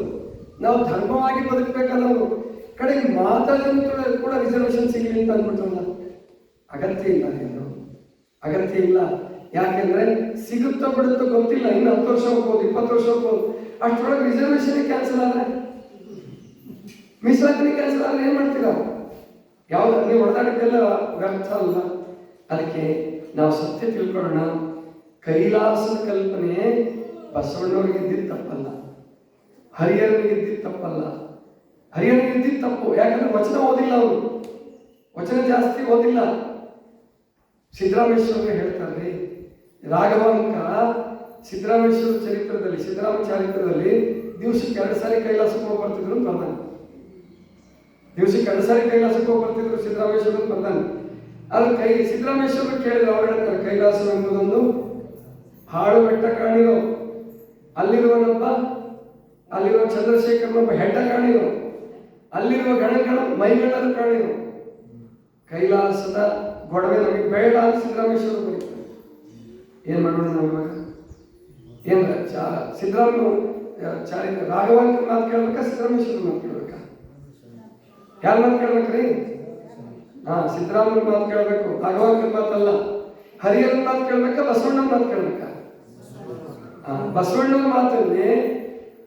Speaker 1: ನಾವು ಧರ್ಮವಾಗಿ ಬದುಕಬೇಕಾದವರು. ಕಡೆಗೆ ಮಾತಾಡೋದು ಕೂಡ ರಿಸರ್ವೇಶನ್ ಸಿಗಲಿ ಅಂತ ಅಂದ್ಬಿಟ್ರಲ್ಲ. ಅಗತ್ಯ ಇಲ್ಲ. ಯಾಕೆಂದ್ರೆ ಸಿಗುತ್ತೋ ಬಿಡುತ್ತೋ ಗೊತ್ತಿಲ್ಲ. ಇನ್ನು 10 ವರ್ಷ ಹೋಗ್ಬೋದು, 20 ವರ್ಷ ಹೋಗ್ಬೋದು. ಅಷ್ಟರೊಳಗೆ ರಿಸರ್ವೇಶನ್ ಕ್ಯಾನ್ಸಲ್ ಆದ್ರೆ, ಮೀಸಲಾತಿ ಕ್ಯಾನ್ಸಲ್ ಆದ್ರೆ ಏನ್ ಮಾಡ್ತೀರಾ? ಯಾವ್ದು ನೀವು ಹೊಡೆದಾಡಿದ್ದೆಲ್ಲ ವ್ಯರ್ಥ ಅಲ್ಲ. ಅದಕ್ಕೆ ನಾವು ಸತ್ಯ ತಿಳ್ಕೊಳ್ಳೋಣ. ಕೈಲಾಸದ ಕಲ್ಪನೆ ಬಸವಣ್ಣವ್ರಿಗೆ ಇದ್ದಿದ್ದು ತಪ್ಪಲ್ಲ, ಹರಿಹರನಿಗೆ ಇದ್ದಿದ್ದು ತಪ್ಪಲ್ಲ. ಹರಿಹರನಿಗೆ ಇದ್ದಿದ್ದು ತಪ್ಪು. ಯಾಕಂದ್ರೆ ವಚನ ಓದಿಲ್ಲ, ಅವರು ವಚನ ಜಾಸ್ತಿ ಓದಿಲ್ಲ. ಸಿದ್ದರಾಮೇಶ್ವರ ಹೇಳ್ತಾರೆ, ರಾಘವಾಂಕ ಸಿದ್ದರಾಮೇಶ್ವರ ಚರಿತ್ರದಲ್ಲಿ, ಸಿದ್ದರಾಮ ಚಾರಿತ್ರದಲ್ಲಿ ದಿವಸಕ್ಕೆ 2 ಸಾರಿ ಕೈಲಾಸಕ್ಕೆ ಹೋಗಿ ಬರ್ತಿದ್ರು ಅಂತ ಬರ್ತಾನೆ. ದಿವಸಕ್ಕೆ 2 ಸಾರಿ ಕೈಲಾಸಕ್ಕೆ ಹೋಗಿ ಬರ್ತಿದ್ರು ಸಿದ್ದರಾಮೇಶ್ವರ ಅಂತ ಬರ್ತಾನೆ. ಆದ್ರೆ ಸಿದ್ದರಾಮೇಶ್ವರ ಕೇಳಿದ್ರು, ಅವ್ರು ಹೇಳ್ತಾರೆ, ಕೈಲಾಸ ಎಂಬುದೊಂದು ಹಾಳು ಬೆಟ್ಟ ಕಾಣಿರೋ, ಅಲ್ಲಿರುವ ಚಂದ್ರಶೇಖರನೊಬ್ಬ ಹೆಡ್ಡ ಕಾಣಿರೋ, ಅಲ್ಲಿರುವ ಗಣಗಳ ಮೈಗಳ್ಳರು ಕಾಣಿರೋ. ಕೈಲಾಸದ ಗೊಡವೆ ನಮಗೆ ಬೇಡ ಅಂತ ಸಿದ್ದರಾಮೇಶ್ವರ ಬರೀತಾರೆ. ಏನ್ ಮಾಡೋಣ ನಾವು ಇವಾಗ? ಏನ್ ಸಿದ್ದರಾಮ ರಾಘವಾಂಕ ಮಾತು ಕೇಳ್ಬೇಕಾ, ಸಿದ್ದರಾಮೇಶ್ವರ ಮಾತು ಕೇಳ್ಬೇಕಾ? ಯಾರ ಮಾತು ಕೇಳ್ಬೇಕ್ರಿ? ಸಿದ್ದರಾಮನ ಮಾತು ಕೇಳಬೇಕು, ರಾಘವಾಂಕನ ಮಾತಲ್ಲ. ಹರಿಹರನ ಮಾತು ಕೇಳ್ಬೇಕಾ, ಬಸವಣ್ಣನ ಮಾತು ಕೇಳ್ಬೇಕಾ? ಬಸವಣ್ಣನ ಮಾತಲ್ಲಿ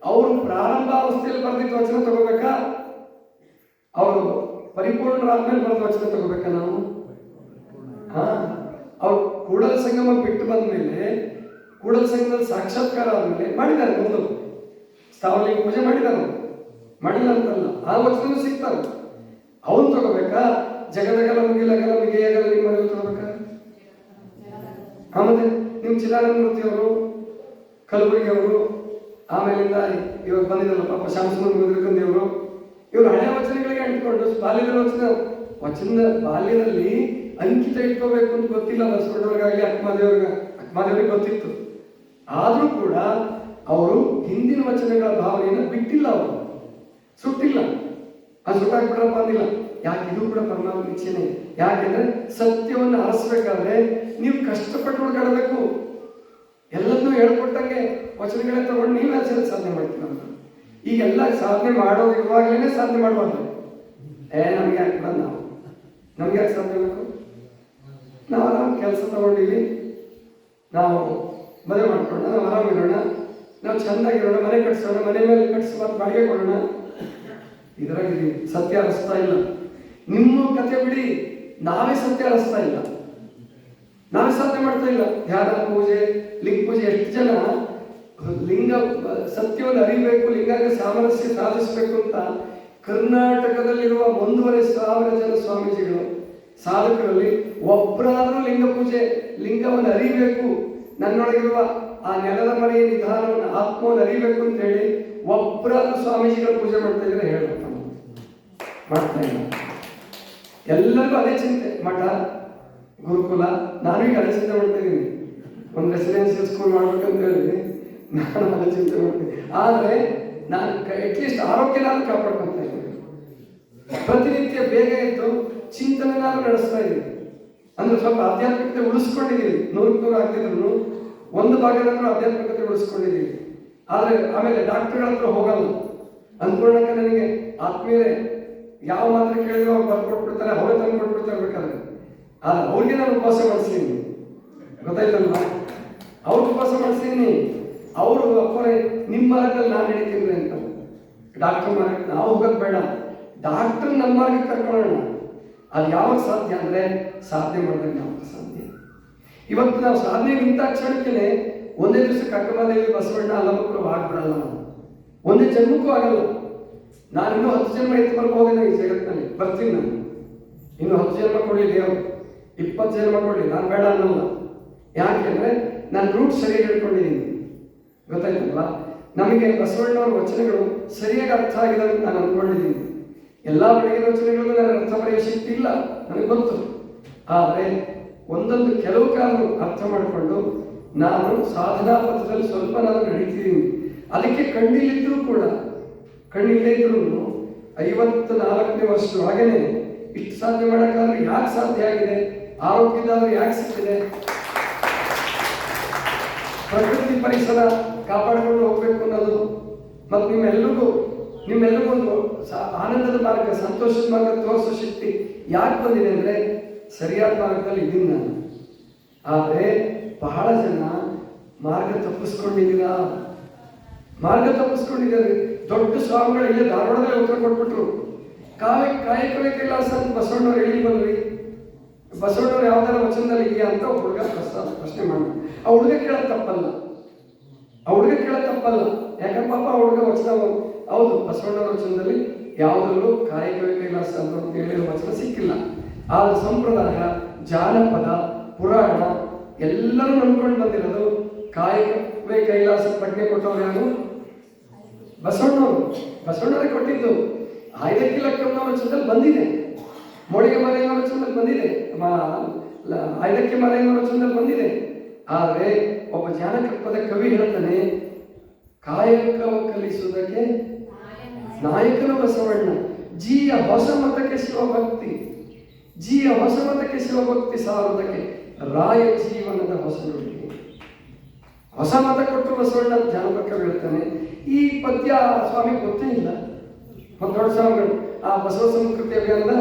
Speaker 1: ಅವರು ಪ್ರಾರಂಭಾವಸ್ಥೆಯಲ್ಲಿ ಬರೆದಿದ್ದ ವಚನ ತಗೋಬೇಕಾ, ಅವರು ಪರಿಪೂರ್ಣರಾದ್ಮೇಲೆ ಬರೆದ ವಚನ ತಗೋಬೇಕಾ ನಾವು? ಅವ್ರು ಕೂಡಲ ಸಂಗಮ ಬಿಟ್ಟು ಬಂದ್ಮೇಲೆ, ಕೂಡಲ ಸಂಗಮದಲ್ಲಿ ಸಾಕ್ಷಾತ್ಕಾರ ಆದ್ಮೇಲೆ ಮಾಡಿದ್ದಾರೆ, ಮೊದಲು ಸ್ಥಾವರಲಿಂಗ ಪೂಜೆ ಮಾಡಿಲ್ಲ ಅಂತಲ್ಲ, ಆ ವಚನ ಸಿಗ್ತಾರೆ. ಅವನು ತಗೋಬೇಕಾ? ಜಗದಗಲ ಮುಗಿಲಗಲ ಮಿಗೆಯಗಲ ನಿಮ್ಮ ತಗೋಬೇಕಾ? ಆಮೇಲೆ ನಿಮ್ಮ ಚಿದಾನಂದ ಮೂರ್ತಿ ಅವರು, ಕಲಬುರ್ಗಿ ಅವರು, ಆಮೇಲಿಂದ ಇವಾಗ ಬಂದಿದ್ದಲ್ಲ ಪಾಪ ಶಾಮಸುಂದರ ದೇವರು, ಇವರು ಹಳೆಯ ವಚನಗಳಿಗೆ ಅಂಟಿಕೊಂಡು ಬಾಲ್ಯದ ವಚನ ಬಾಲ್ಯದಲ್ಲಿ ಅಂಕಿತ ಇಟ್ಕೋಬೇಕು ಅಂತ ಗೊತ್ತಿಲ್ಲ ಬಸವಣ್ಣವ್ರಿಗಾಗಲಿ ಅಕ್ಕಮಹಾದೇವರಿಗೆ ಗೊತ್ತಿತ್ತು. ಆದರೂ ಕೂಡ ಅವರು ಹಿಂದಿನ ವಚನಗಳ ಭಾವನೆಯನ್ನು ಬಿಟ್ಟಿಲ್ಲ, ಅವರು ಸುಟ್ಟಿಲ್ಲ. ಅದು ಸುಟ್ಟಾಕ್ಬಿಟ್ರಪ್ಪ ಅಂದಿಲ್ಲ. ಯಾಕೆ? ಇದು ಕೂಡ ಪರಮಾತ್ಮ ಇಚ್ಛೆನೆ. ಯಾಕೆಂದ್ರೆ ಸತ್ಯವನ್ನು ಅರಸಬೇಕಾದ್ರೆ ನೀವು ಕಷ್ಟಪಟ್ಟು ಹುಡುಕಾಡಬೇಕು. ಎಲ್ಲದನ್ನೂ ಹೇಳ್ಕೊಟ್ಟಂಗೆ ವಚನಗಳೇ ತಗೊಂಡು ನೀವು ಹೆಸರು ಸಾಧನೆ ಮಾಡ್ತೀವಿ ಅಂತ. ಈಗೆಲ್ಲ ಸಾಧನೆ ಮಾಡೋದು ಇವಾಗಲೇ ಸಾಧನೆ ಮಾಡಬಾರ್ದು. ನಮ್ಗೆ ಯಾಕೆ ಬಿಡ, ನಮ್ಗೆ ಯಾಕೆ ಸಾಧನೆ ಬೇಕು? ನಾವು ಆರಾಮ್ ಕೆಲಸ ತಗೊಂಡಿವಿ, ನಾವು ಮದುವೆ ಮಾಡ್ಕೊಳ್ಳೋಣ, ನಾವು ಆರಾಮಿರೋಣ, ನಾವು ಚೆಂದಾಗಿರೋಣ, ಮನೆ ಕಟ್ಸೋಣ, ಮನೆ ಮೇಲೆ ಕಟ್ಸುವ ಬಾಡಿಗೆ ಕೊಡೋಣ. ಇದರಾಗಿದ್ದೀವಿ. ಸತ್ಯ ಅರಸ್ತಾ ಇಲ್ಲ. ನಿಮ್ಮ ಕತೆ ಬಿಡಿ, ನಾವೇ ಸತ್ಯ ಅರಸ್ತಾ ಇಲ್ಲ, ನಾವೇ ಸಾಧನೆ ಮಾಡ್ತಾ ಇಲ್ಲ. ಧ್ಯಾನ ಪೂಜೆ, ಲಿಂಗ ಪೂಜೆ, ಎಷ್ಟು ಜನ ಲಿಂಗ ಸತ್ಯವನ್ನು ಅರಿಬೇಕು, ಲಿಂಗಾಂಗ ಸಾಮರಸ್ಯ ಸಾಧಿಸಬೇಕು ಅಂತ ಕರ್ನಾಟಕದಲ್ಲಿರುವ 1,500 ಜನ ಸ್ವಾಮೀಜಿಗಳು ಸಾಧಕರಲ್ಲಿ ಒಬ್ಬರಾದರೂ ಲಿಂಗ ಪೂಜೆ, ಲಿಂಗವನ್ನು ಅರಿಬೇಕು, ನನ್ನೊಳಗಿರುವ ಆ ನೆಲದ ಮನೆಯ ನಿಧಾನವನ್ನು, ಆತ್ಮವನ್ನು ಅರಿಬೇಕು ಅಂತ ಹೇಳಿ ಒಬ್ಬರಾದ್ರೂ ಸ್ವಾಮೀಜಿಗಳು ಪೂಜೆ ಮಾಡ್ತಾ ಇದ್ರೆ ಹೇಳ್ಬೇಕು, ಮಾಡ್ತಾ ಇಲ್ಲ. ಎಲ್ಲರಿಗೂ ಅದೇ ಚಿಂತೆ. ಮಠ, ಗುರುಕುಲ, ನಾನು ಈಗ ಅದೇ ಚಿಂತೆ ಮಾಡ್ತಾ ಇದ್ದೀನಿ. ಒಂದು ರೆಸಿಡೆನ್ಸಿಯಲ್ ಸ್ಕೂಲ್ ಮಾಡ್ಬೇಕಂತ ಹೇಳಿ ನಾನು ಅದೇ ಚಿಂತೆ ಮಾಡ್ತೀನಿ. ಆದರೆ ನಾನು ಅಟ್ಲೀಸ್ಟ್ ಆರೋಗ್ಯನಾದ್ರೂ ಕಾಪಾಡ್ಕೊತಾ ಇದ್ದೀನಿ. ಪ್ರತಿನಿತ್ಯ ಬೇಗ ಎದ್ದು ಚಿಂತನೆನಾದ್ರೂ ನಡೆಸ್ತಾ ಇದ್ದೀನಿ. ಅಂದ್ರೆ ಸ್ವಲ್ಪ ಆಧ್ಯಾತ್ಮಿಕತೆ ಉಳಿಸ್ಕೊಂಡಿದ್ದೀವಿ. 100% ಆಗ್ತಿದ್ರು ಒಂದು ಭಾಗದಾದ್ರೂ ಆಧ್ಯಾತ್ಮಿಕತೆ ಉಳಿಸ್ಕೊಂಡಿದ್ದೀವಿ. ಆದರೆ ಆಮೇಲೆ ಡಾಕ್ಟರ್ಗಳ ಹತ್ರ ಹೋಗಲ್ಲ. ಅಂದ್ಕೊಂಡಾಗ ನನಗೆ ಆತ್ಮೀಯರೇ ಯಾವ ಮಾತ್ರ ಕೇಳಿದ್ರು ಅವ್ರು ಬರ್ಕೊಟ್ಬಿಡ್ತಾರೆ, ಅವರೇ ತಂದು ಕೊಟ್ಬಿಡ್ತಾರೆ ಬೇಕಾದ್ರೆ. ಆದರೆ ಅವ್ರಿಗೆ ನಾನು ಉಪವಾಸ ಮಾಡಿಸ್ತೀನಿ, ಗೊತ್ತಾಯ್ತಲ್ವ? ಅವ್ರು ಉಪವಾಸ ಮಾಡಿಸ್ತೀನಿ. ಅವರು ಅಪ್ಪರೇ ನಿಮ್ಮ ಮಾರ್ಗದಲ್ಲಿ ನಾನು ನಡೀತೀನಿ ಅಂತ. ಡಾಕ್ಟರ್ ಮಾರ್ಗಕ್ಕೆ ನಾವು ಹೋಗೋದು ಬೇಡ, ಡಾಕ್ಟರ್ ನಮ್ಮ ಮಾರ್ಗಕ್ಕೆ ಕರ್ಕೊಳ್ಳೋಣ. ಅದು ಯಾವಾಗ ಸಾಧ್ಯ ಅಂದರೆ ಸಾಧನೆ ಮಾಡಿದಾಗ ಯಾವಾಗ ಸಾಧ್ಯ. ಇವತ್ತು ನಾವು ಸಾಧನೆ ನಿಂತ ಕ್ಷಣಕ್ಕೆ ಒಂದೇ ದಿವಸಕ್ಕೆ ಅಕ್ಕಮದೇವಿ, ಬಸವಣ್ಣ, ಅಲ್ಲಮಕ್ಕಳು ಆಗ್ಬಿಡಲ್ಲ. ನಾವು ಒಂದೇ ಜನ್ಮಕ್ಕೂ ಆಗಲ್ಲ. ನಾನು ಇನ್ನೂ 10 ಜನ್ಮ ಎತ್ತು ಬರ್ಬೋದೇನೋ ಈ ಜಗತ್ತಿನಲ್ಲಿ, ಬರ್ತೀನಿ. ನಾನು ಇನ್ನು 10 ಜನ್ಮ ಕೊಡಲಿ ದೇವರು, 20 ಜನ್ಮ ಕೊಡಲಿ, ನಾನು ಬೇಡ ಅನ್ನಲ್ಲ. ಯಾಕೆಂದ್ರೆ ನಾನು ರೂಟ್ ಸರಿಯಾಗಿ ಹೇಳ್ಕೊಂಡಿದ್ದೀನಿ, ಗೊತ್ತಾಯ್ತಲ್ವಾ? ನಮಗೆ ಬಸವಣ್ಣವ್ರ ವಚನಗಳು ಸರಿಯಾಗಿ ಅರ್ಥ ಆಗಿದೆ ಅಂತ ನಾನು ಅಂದ್ಕೊಂಡಿದ್ದೀನಿ. ಎಲ್ಲ ಬೆಳಗಿನ ವಚನಗಳಿಗೂ ನನಗೆ ಅರ್ಥ ಬರೆಯೋ ಶಕ್ತಿ ಇಲ್ಲ, ನನಗೆ ಗೊತ್ತು. ಆದರೆ ಒಂದೊಂದು ಕೆಲವು ಕಾಲ ಅರ್ಥ ಮಾಡಿಕೊಂಡು ನಾನು ಸಾಧನಾ ಪಥದಲ್ಲಿ ಸ್ವಲ್ಪ ನಾನು ನಡೀತಿದ್ದೀನಿ. ಅದಕ್ಕೆ ಕಣ್ಣಿಲ್ಲಿದ್ದರೂ ಕೂಡ, ಕಣ್ಣಿಲ್ಲೇ ಇದ್ರೂ 54ನೇ ವರ್ಷದೊಳಗೇನೆ ಇಷ್ಟು ಸಾಧನೆ ಮಾಡೋಕ್ಕಾದ್ರೆ ಯಾಕೆ ಸಾಧ್ಯ ಆಗಿದೆ? ಆರೋಗ್ಯದಾದ್ರೂ ಯಾಕೆ ಸಿಕ್ಕಿದೆ? ಪ್ರಕೃತಿ ಪರಿಸರ ಕಾಪಾಡಿಕೊಂಡು ಹೋಗ್ಬೇಕು ಅನ್ನೋದು, ಮತ್ತು ನಿಮ್ಮೆಲ್ಲರಿಗೂ ಒಂದು ಆನಂದದ ಮಾರ್ಗ, ಸಂತೋಷದ ಮಾರ್ಗ ತೋರಿಸೋ ಶಕ್ತಿ ಯಾಕೆ ಬಂದಿದೆ ಅಂದರೆ ಸರಿಯಾದ ಮಾರ್ಗದಲ್ಲಿ ಇದ್ದೀನಿ ನಾನು. ಆದರೆ ಬಹಳ ಜನ ಮಾರ್ಗ ತಪ್ಪಿಸ್ಕೊಂಡಿದ್ದೀರಾ, ಮಾರ್ಗ ತಪ್ಪಿಸ್ಕೊಂಡಿದ್ದಾರೆ. ದೊಡ್ಡ ಸ್ವಾಮಿಗಳು ಇಲ್ಲೇ ಧಾರವಾಡದಲ್ಲಿ ಉತ್ತರ ಕೊಟ್ಬಿಟ್ರು. ಕಾಯಕವೇ ಕೈಲಾಸ ಅಂತ ಬಸವಣ್ಣವ್ರು ಹೇಳಿ ಬಂದ್ರಿ. ಬಸವಣ್ಣವ್ರು ಯಾವ್ದಾರ ವಚನದಲ್ಲಿ ಇದೆಯಾ ಅಂತ ಒಬ್ಬ ಹುಡುಗ ಪ್ರಶ್ನೆ ಮಾಡಿ, ಆ ಹುಡುಗ ಕೇಳೋದು ತಪ್ಪಲ್ಲ, ಯಾಕಂದ್ರೆ ಪಾಪ ಆ ಹುಡುಗ ವಚನ ಹೌದು, ಬಸವಣ್ಣವ್ರ ವಚನದಲ್ಲಿ ಯಾವುದರಲ್ಲೂ ಕಾಯಕವೇ ಕೈಲಾಸ ಅಂತ ಹೇಳಿರೋ ವಚನ ಸಿಕ್ಕಿಲ್ಲ. ಆದ್ರೆ ಸಂಪ್ರದಾಯ, ಜಾನಪದ, ಪುರಾಣ ಎಲ್ಲರೂ ನಂಬ್ಕೊಂಡು ಬಂದಿರೋದು ಕಾಯಕವೇ ಕೈಲಾಸ ಪ್ರಜ್ಞೆ ಕೊಟ್ಟವ್ರು ಯಾರು? ಬಸವಣ್ಣವರೇ ಕೊಟ್ಟಿದ್ದು. ಆಯ್ದಕ್ಕಿ ಲಕ್ಕಮ್ಮನ ವಚನದಲ್ಲಿ ಬಂದಿದೆ, ಮೊಳಿಗೆ ಮರೆಯುವ ವಚನದಲ್ಲಿ ಬಂದಿದೆ, ಆಯ್ದಕ್ಕಿ ಮರೆಯುವ ವಚನದಲ್ಲಿ ಬಂದಿದೆ. ಆದರೆ ಒಬ್ಬ ಜಾನಪದ ಕವಿ ಹೇಳ್ತಾನೆ, ಕಾಯಕವ ಕಲಿಸುವುದಕ್ಕೆ ನಾಯಕನ ಬಸವಣ್ಣ, ಜೀಯ ಹೊಸ ಮತಕ್ಕೆ ಶಿವಭಕ್ತಿ, ಸಾರುವುದಕ್ಕೆ ರಾಯ ಜೀವನದ ಹೊಸ ನುಡಿ. ಹೊಸ ಮತ ಕೊಟ್ಟು ಬಸವಣ್ಣ ಜಾನಪದ ಕವಿ ಹೇಳ್ತಾನೆ. ಈ ಪದ್ಯ ಸ್ವಾಮಿ ಗೊತ್ತೇ ಇಲ್ಲ. ಮತ್ತು ದೊಡ್ಡ ಸ್ವಾಮಿಗಳು ಆ ಬಸವ ಸಂಸ್ಕೃತಿ ಅಭಿಯಾನದ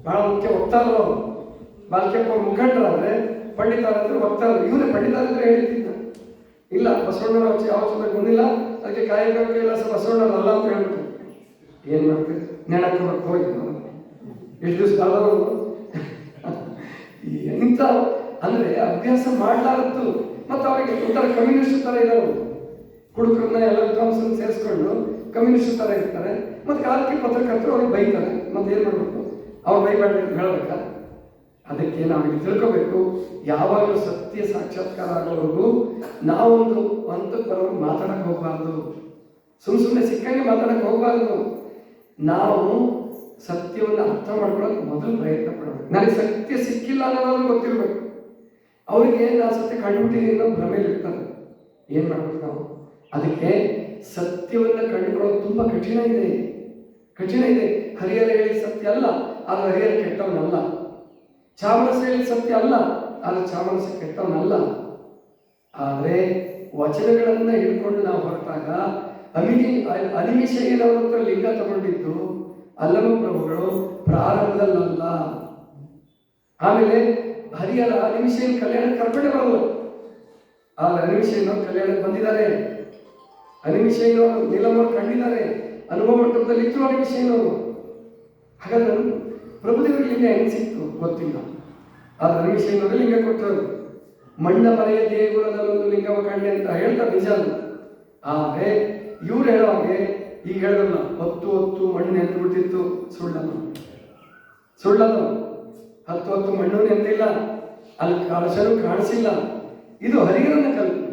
Speaker 1: ಬಹಳ ಮುಖ್ಯ ವಕ್ತಾರರು ಅವರು. ಬಾಲ್ಕೆಪ್ಪ ಅವ್ರ ಮುಖಂಡರಾದ್ರೆ, ಪಂಡಿತರಾದ್ರೆ ವಕ್ತಾರರು. ಇವರೇ ಪಂಡಿತರಾದ್ರೆ ಹೇಳಿದ್ದಿದ್ದ ಇಲ್ಲ, ಬಸವಣ್ಣವ್ರ ಯಾವ ಚಂದಾಗ ಬಂದಿಲ್ಲ, ಅದಕ್ಕೆ ಕಾಯಕ ಕೈಲಾಸ ಬಸವಣ್ಣರಲ್ಲ ಅಂತ ಹೇಳ್ಬಿಟ್ಟು ಏನು ಮಾಡ್ತೀವಿ? ನೆನಕ್ಕೆ ಹೋಗಿ ಎಷ್ಟು ದಿವಸ ಕಾಲದವರು ಇಂಥ ಅಂದರೆ ಅಭ್ಯಾಸ ಮಾಡಲಾರದ್ದು. ಮತ್ತು ಅವರಿಗೆ ಒಂಥರ ಕಮ್ಯುನಿಸ್ಟ್ ಥರ ಇರೋರು, ಹುಡುಗರನ್ನ ಎಲ್ಲ ವಿದ್ವಾಂಸರನ್ನ ಸೇರಿಸ್ಕೊಂಡು ಕಮ್ಯುನಿಸ್ಟ್ ಥರ ಇರ್ತಾರೆ. ಮತ್ತು ಕಾಲಕ್ಕೆ ಪತ್ರಕರ್ತರು ಅವ್ರಿಗೆ ಬೈತಾರೆ. ಮತ್ತೆ ಏನು ಮಾಡಬೇಕು? ಅವ್ರು ಬೈಬೇಡ ಹೇಳಬೇಕಾ? ಅದಕ್ಕೆ ನಾವಿಲ್ಲಿ ತಿಳ್ಕೋಬೇಕು, ಯಾವಾಗಲೂ ಸತ್ಯ ಸಾಕ್ಷಾತ್ಕಾರ ಆಗೋವರೆಗೂ ನಾವೊಂದು ಹಂತಕ್ಕೆ ಬರೋರು ಮಾತಾಡಕ್ಕೆ ಹೋಗಬಾರ್ದು, ಸುಮ್ಮನೆ ಸಿಕ್ಕಂಗೆ ಮಾತಾಡಕ್ಕೆ ಹೋಗಬಾರ್ದು. ನಾವು ಸತ್ಯವನ್ನು ಅರ್ಥ ಮಾಡ್ಕೊಳ್ಳೋಕೆ ಮೊದಲು ಪ್ರಯತ್ನ ಪಡಬೇಕು. ನನಗೆ ಸತ್ಯ ಸಿಕ್ಕಿಲ್ಲ ಅನ್ನೋದು ಗೊತ್ತಿರಬೇಕು. ಅವರಿಗೆ ನಾನು ಸತ್ಯ ಕಂಡುಬಿಟ್ಟಿದ್ದೀನಿ ಅನ್ನೋ ಭ್ರಮೆಯಲ್ಲಿ ಇರ್ತಾರೆ. ಏನು ಮಾಡ್ಬೇಕು ನಾವು? ಅದಕ್ಕೆ ಸತ್ಯವನ್ನು ಕಂಡುಕೊಳ್ಳೋದು ತುಂಬ ಕಠಿಣ ಇದೆ. ಹರಿಹರ ಹೇಳಿ ಸತ್ಯ ಅಲ್ಲ, ಆದರೆ ಹರಿಹರ ಕೆಟ್ಟವನಲ್ಲ. ಚಾಮರಸ ಹೇಳಿ ಸತ್ಯ ಅಲ್ಲ, ಆದರೆ ಚಾಮರಸ ಕೆಟ್ಟವನಲ್ಲ. ಆದರೆ ವಚನಗಳನ್ನ ಹಿಡ್ಕೊಂಡು ನಾವು ಹೊರಟಾಗ ಅನಿಮಿಷಯ್ಯನವರ ಹತ್ರ ಲಿಂಗ ತಗೊಂಡಿದ್ದು ಅಲ್ಲಮ ಪ್ರಭುಗಳು ಪ್ರಾರಂಭದಲ್ಲ. ಆಮೇಲೆ ಹರಿಹರ ಅನಿಮಿಷಯ್ಯನ ಕಲ್ಯಾಣಕ್ಕೆ ಕರ್ಕೊಂಡೆ ಬರಲ್ಲ, ಆದರೆ ಅನಿಮಿಷಯ್ಯನವ್ರು ಕಲ್ಯಾಣಕ್ಕೆ ಬಂದಿದ್ದಾರೆ. ಅನಿಮಿಷಯ್ಯನವರು ನೀಲಮ್ಮವ್ರು ಕಂಡಿದ್ದಾರೆ, ಅನುಭವ ಮಂಟಪದಲ್ಲಿ ಇದ್ರು ಅನಿಮಿಷಯ್ಯನವರು. ಹಾಗಾದ್ರೆ ಪ್ರಭುದೇವರಿಗೆ ಲಿಂಗ ಹೆಂಗೆ ಸಿಕ್ತು ಗೊತ್ತಿಲ್ಲ, ಆದ್ರೆ ಅನಿಮಿಷಯ್ಯನವರೇ ಲಿಂಗ ಕೊಟ್ಟರು. ಮಣ್ಣ ಮನೆಯ ದೇಗುಲದಲ್ಲೊಂದು ಲಿಂಗವ ಕಂಡೆ ಅಂತ ಹೇಳ್ತಾರೆ, ನಿಜ ಅಲ್ಲ. ಆದರೆ ಇವ್ರು ಹೇಳುವಾಗೆ ಈಗ ಹೇಳಲ್ಲ, ಹೊತ್ತು ಮಣ್ಣು ನೆಂದ್ಬಿಟ್ಟಿತ್ತು, ಸುಳ್ಳಲ್ಲ. 10 ಮಣ್ಣು ನೆಂದಿಲ್ಲ, ಅಲ್ಲಿ ಕಳಶನೂ ಕಾಣಿಸಿಲ್ಲ. ಇದು ಹರಿಹರನ ಕಲ್ಪನೆ.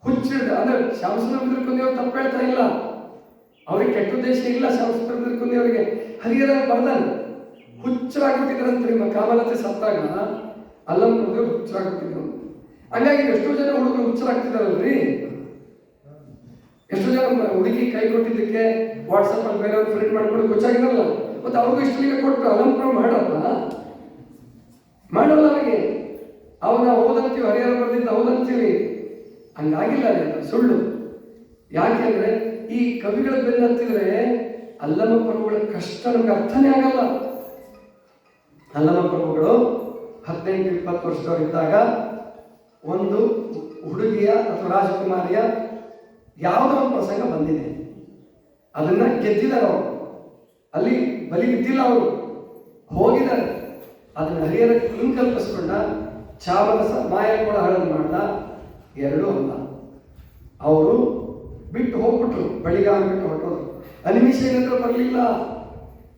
Speaker 1: ಹುಚ್ಚಿಡ ಅಂದ್ರೆ ಶ್ಯಾಮಸುಂದರ ಕುಂದಿಯವರು ತಪ್ಪು ಹೇಳ್ತಾ ಇಲ್ಲ, ಅವ್ರಿಗೆ ಕೆಟ್ಟ ಉದ್ದೇಶ ಇಲ್ಲ. ಶ್ಯಾಮಸುಂದರ ಕುಂದಿಯವರಿಗೆ ಹರಿಹರ ಬರ್ದಾನೆ ಹುಚ್ಚರಾಗ್ಬಿಟ್ಟಿದ್ರಂತೆ. ನಿಮ್ಮ ಕಾಮಲತೆ ಸತ್ತಾಗ ಅಲ್ಲಮ್ಮ ಪ್ರಭುದೇವರು ಹುಚ್ಚರಾಗ್ಬಿಟ್ಟಿದ್ರು. ಹಂಗಾಗಿ ಎಷ್ಟೋ ಜನ ಹುಡುಗರು ಹುಚ್ಚರಾಗ್ತಿದಾರಲ್ರಿ. ಎಷ್ಟೋ ಜನ ಹುಡುಗಿ ಕೈ ಕೊಟ್ಟಿದ್ದಕ್ಕೆ ವಾಟ್ಸಪ್ ಅಲ್ಲಿ ಬೇರೆಯವ್ರು ಫ್ರೆಂಡ್ ಮಾಡ್ಕೊಂಡು ಹುಚ್ಚಾಗಿದಾರಲ್ಲ, ಮತ್ತೆ ಅವ್ರಿಗೂ ಇಷ್ಟು ಲಿಂಗ ಕೊಟ್ಟು ಅಲಂಕಾರ ಮಾಡಲ್ಲ ನನಗೆ. ಅವನ್ನ ಹೌದಂತೀವಿ, ಹರಿಹರ ಬರ್ದಿದ್ದ ಹೌದಂತೀವಿ, ಹಂಗಾಗಿಲ್ಲ ಅದು ಸುಳ್ಳು. ಯಾಕೆಂದ್ರೆ ಈ ಕವಿಗಳ ಬೆನ್ನತ್ತಿದ್ರೆ ಅಲ್ಲಮ ಪ್ರಭುಗಳ ಕಷ್ಟ ನಮ್ಗೆ ಅರ್ಥನೇ ಆಗಲ್ಲ. ಅಲ್ಲಮ ಪ್ರಭುಗಳು 18-20 ವರ್ಷದವರಿದ್ದಾಗ ಒಂದು ಹುಡುಗಿಯ ಅಥವಾ ರಾಜಕುಮಾರಿಯ ಯಾವುದೋ ಒಂದು ಪ್ರಸಂಗ ಬಂದಿದೆ, ಅದನ್ನ ಗೆದ್ದಿದ್ದಾರೆ ಅವರು. ಅಲ್ಲಿ ಬಲಿ ಬಿದ್ದಿಲ್ಲ, ಅವರು ಹೋಗಿದ್ದಾರೆ. ಅದನ್ನ ಹರಿಹರ ಹಿಂಗ್ ಕಲ್ಪಿಸ್ಕೊಂಡ, ಚಾಮರಸ ಮಾಯ ಕೂಡ ಹಳದ್ ಮಾಡ್ದ. ಎರಡೂ ಅಲ್ಲ, ಅವರು ಬಿಟ್ಟು ಹೋಗ್ಬಿಟ್ರು, ಬಳಿಗಾಲ ಬಿಟ್ಟು ಹೊರಟೋದ್ರು. ಅನಿಮಿಷಯ್ಯನ ಹತ್ರ ಬರಲಿಲ್ಲ.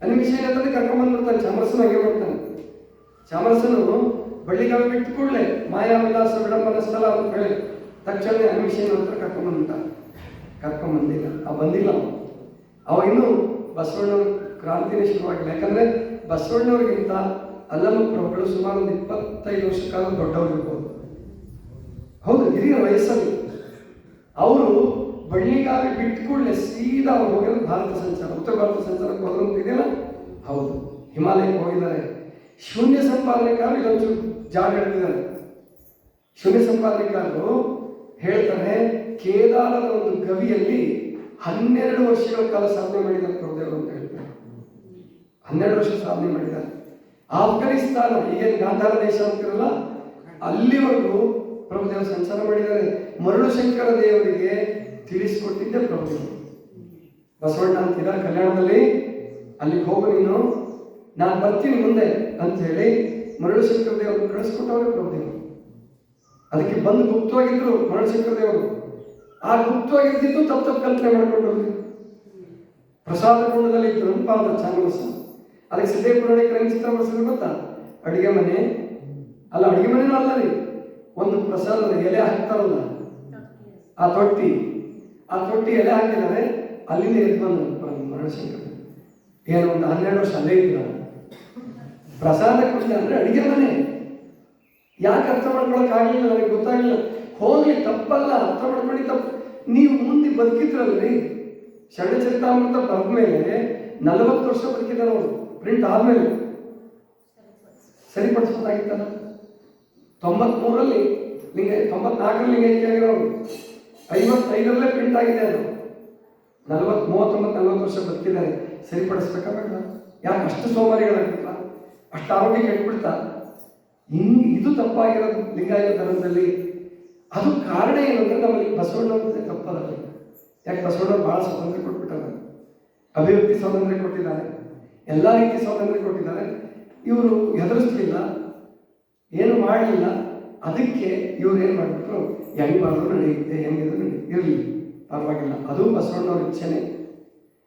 Speaker 1: ಅನಿಮಿಷಯ್ಯನ ಹತ್ರ ಕರ್ಕೊಂಡ್ಬಂದ್ಬಿಡ್ತಾನೆ, ಚಾಮರಸನ ಹಾಗೆ ಮಾಡ್ತಾನೆ. ಚಾಮರಸನು ಬಳ್ಳಿಗಾಲ ಬಿಟ್ಟು ಕೂಡಲೇ ಮಾಯಾ ವಿಲಾಸ ವಿಡಂಬನ ಸ್ಥಳ ಅಂತ ಹೇಳಿ ತಕ್ಷಣ ಅನಿಮಿಷಯ್ಯನ ಹತ್ರ ಕರ್ಕೊಂಡ್ಬಂದಿಲ್ಲ. ಬಂದಿಲ್ಲ ಅವ ಇನ್ನೂ ಬಸವಣ್ಣವ್ರ ಕ್ರಾಂತಿನೇ ಶುರುವಾಗಿಲ್ಲ. ಯಾಕಂದ್ರೆ ಬಸವಣ್ಣವ್ರಿಗಿಂತ ಅಲ್ಲಮ ಪ್ರಭುಗಳು ಸುಮಾರು 25 ವರ್ಷ ಕಾಲ ದೊಡ್ಡವರಿರ್ಬೋದು. ಹೌದು, ಹಿರಿಯ ವಯಸ್ಸಲ್ಲಿ. ಅವರು ಬಳ್ಳಿಗಾವಿ ಬಿಟ್ಟು ಕೂಡಲೇ ಸೀದಾ ಅವ್ರು ಹೋಗಿರೋದು ಭಾರತ ಸಂಚಾರ, ಉತ್ತರ ಭಾರತ ಸಂಚಾರಕ್ಕೆ ಹೋದಂತ ಇದೆಯಲ್ಲ, ಹೌದು, ಹಿಮಾಲಯಕ್ಕೆ ಹೋಗಿದ್ದಾರೆ. ಶೂನ್ಯ ಸಂಪಾದನೆಕಾರರು ಇದೊಂದು ಜಾಗ ಹಿಡಿದಿದ್ದಾರೆ. ಶೂನ್ಯ ಸಂಪಾದನೆಕಾರರು ಹೇಳ್ತಾರೆ, ಕೇದಾರದ ಒಂದು ಗವಿಯಲ್ಲಿ 12 ವರ್ಷಗಳ ಕಾಲ ಸಾಧನೆ ಮಾಡಿದ್ದಾರೆ ಪ್ರಭುದೇವರು ಅಂತ ಹೇಳ್ತಾರೆ. 12 ವರ್ಷ ಸಾಧನೆ ಮಾಡಿದ್ದಾರೆ. ಆಫ್ಘನಿಸ್ತಾನ, ಈಗೇನು ಗಾಂಧಾರ ದೇಶ ಅಂತಿರಲ್ಲ, ಅಲ್ಲಿವರೆಗೂ ಪ್ರಭುದೇವರು ಸಂಚಾರ ಮಾಡಿದ್ದಾರೆ. ಮರಳು ಶಂಕರ ದೇವರಿಗೆ ತಿಳಿಸಿಕೊಟ್ಟಿದ್ದೆ ಪ್ರಭುದೇವರು. ಬಸವಣ್ಣ ಅಂತೀರ ಕಲ್ಯಾಣದಲ್ಲಿ, ಅಲ್ಲಿಗೆ ಹೋಗು ನೀನು, ನಾನು ಬರ್ತೀನಿ ಮುಂದೆ ಅಂತ ಹೇಳಿ ಮರಳು ಶಂಕರ ದೇವರು ಕಳಿಸ್ಕೊಟ್ಟವ್ರೆ ಪ್ರಭುದೇವರು. ಅದಕ್ಕೆ ಬಂದು ಗುಪ್ತವಾಗಿದ್ರು ಮರಳು ಶಂಕರ ದೇವರು. ಆ ಗುಪ್ತವಾಗಿರ್ತಿದ್ದು ತಪ್ಪು ಕಲ್ಪನೆ ಮಾಡ್ಕೊಂಡು ಪ್ರಸಾದ ಕುಂಡದಲ್ಲಿ ಇತ್ತು ನೆನಪಾದ ಚಾಮರಸ. ಅದಕ್ಕೆ ಸಿದ್ದೇಪುರಾಣಿಕರ ಚಿತ್ರ ಬರ್ಸಿದ್ರು ಗೊತ್ತಾ? ಅಡಿಗೆ ಮನೆ ಅಲ್ಲ, ಅಡಿಗೆ ಮನೆನೂ ಅಲ್ಲ ರೀ, ಒಂದು ಪ್ರಸಾದದ ಎಲೆ ಹಾಕ್ತಾರಲ್ಲ, ಆ ತೊಟ್ಟಿ ಎಲೆ ಹಾಕಿದ್ದಾರೆ. ಅಲ್ಲಿಂದ ಎದ್ದು ಬಂದ ಮರಣಶಂಕರ. ಏನು ಒಂದು 12 ವರ್ಷ ಅಲ್ಲೇ ಇದ್ರ. ಪ್ರಸಾದ ಕುಂಡ ಅಂದ್ರೆ ಅಡಿಗೆ ಮನೆ. ಯಾಕೆ ಅರ್ಥ ಮಾಡ್ಕೊಳಕ್ಕಾಗಲಿಲ್ಲ ನನಗೆ ಗೊತ್ತಾಗಲಿಲ್ಲ. ಹೋಗ್ಲಿ, ತಪ್ಪಲ್ಲ, ಅರ್ಥ ಮಾಡ್ಕೊಂಡು ತಪ್ಪು. ನೀವು ಮುಂದೆ ಬದುಕಿದ್ರಲ್ರಿ, ಷಡ್ಚರಿತಾಮೃತ ಬರೆದ್ಮೇಲೆ 40 ವರ್ಷ ಬದುಕಿದ್ದಾರೆ ಅವರು. ಪ್ರಿಂಟ್ ಆದ್ಮೇಲೆ ಸರಿಪಡಿಸ್ಬೋದಾಗಿತ್ತಲ್ಲ. 93ರಲ್ಲಿ ಲಿಂಗ, 94ರಲ್ಲಿ ಲಿಂಗೈಕ್ಯ ಆಗಿರೋರು, 55ರಲ್ಲೇ ಪ್ರಿಂಟ್ ಆಗಿದೆ ಅದು. 39-40 ವರ್ಷ ಬದುಕಿದ್ದಾರೆ. ಸರಿಪಡಿಸ್ಬೇಕಾಗಲ್ಲ. ಯಾಕೆ ಅಷ್ಟು ಸೋಮಾರಿಗಳಾಗಿರ್ತ, ಅಷ್ಟು ಆರೋಗ್ಯ ಕೆಟ್ಬಿಡ್ತಾ? ಇದು ತಪ್ಪಾಗಿರೋದು ಲಿಂಗಾಯತ ಧರ್ಮದಲ್ಲಿ. ಅದು ಕಾರಣ ಏನಂದ್ರೆ ನಮ್ಮಲ್ಲಿ ಬಸವಣ್ಣವ್ರ ತಪ್ಪಲ್ಲ. ಯಾಕೆ ಬಸವಣ್ಣವ್ರು ಬಹಳ ಸ್ವಾತಂತ್ರ್ಯ ಕೊಟ್ಬಿಟ್ಟಾರೆ, ಅಭಿವ್ಯಕ್ತಿ ಸ್ವಾತಂತ್ರ್ಯ ಕೊಟ್ಟಿದ್ದಾರೆ, ಎಲ್ಲ ರೀತಿ ಸ್ವಾತಂತ್ರ್ಯ ಕೊಟ್ಟಿದ್ದಾರೆ. ಇವರು ಹೆದರಿಸ್ಲಿಲ್ಲ, ಏನು ಮಾಡಲಿಲ್ಲ. ಅದಕ್ಕೆ ಇವ್ರು ಏನು ಮಾಡಿಬಿಟ್ರು, ಹೆಂಗ್ ಮಾಡಿದ್ರು ನಡೆಯುತ್ತೆ, ಹೆಂಗಿದ್ರು ಇರಲಿ ಪರವಾಗಿಲ್ಲ. ಅದು ಬಸವಣ್ಣವ್ರ ಇಚ್ಛೆನೆ,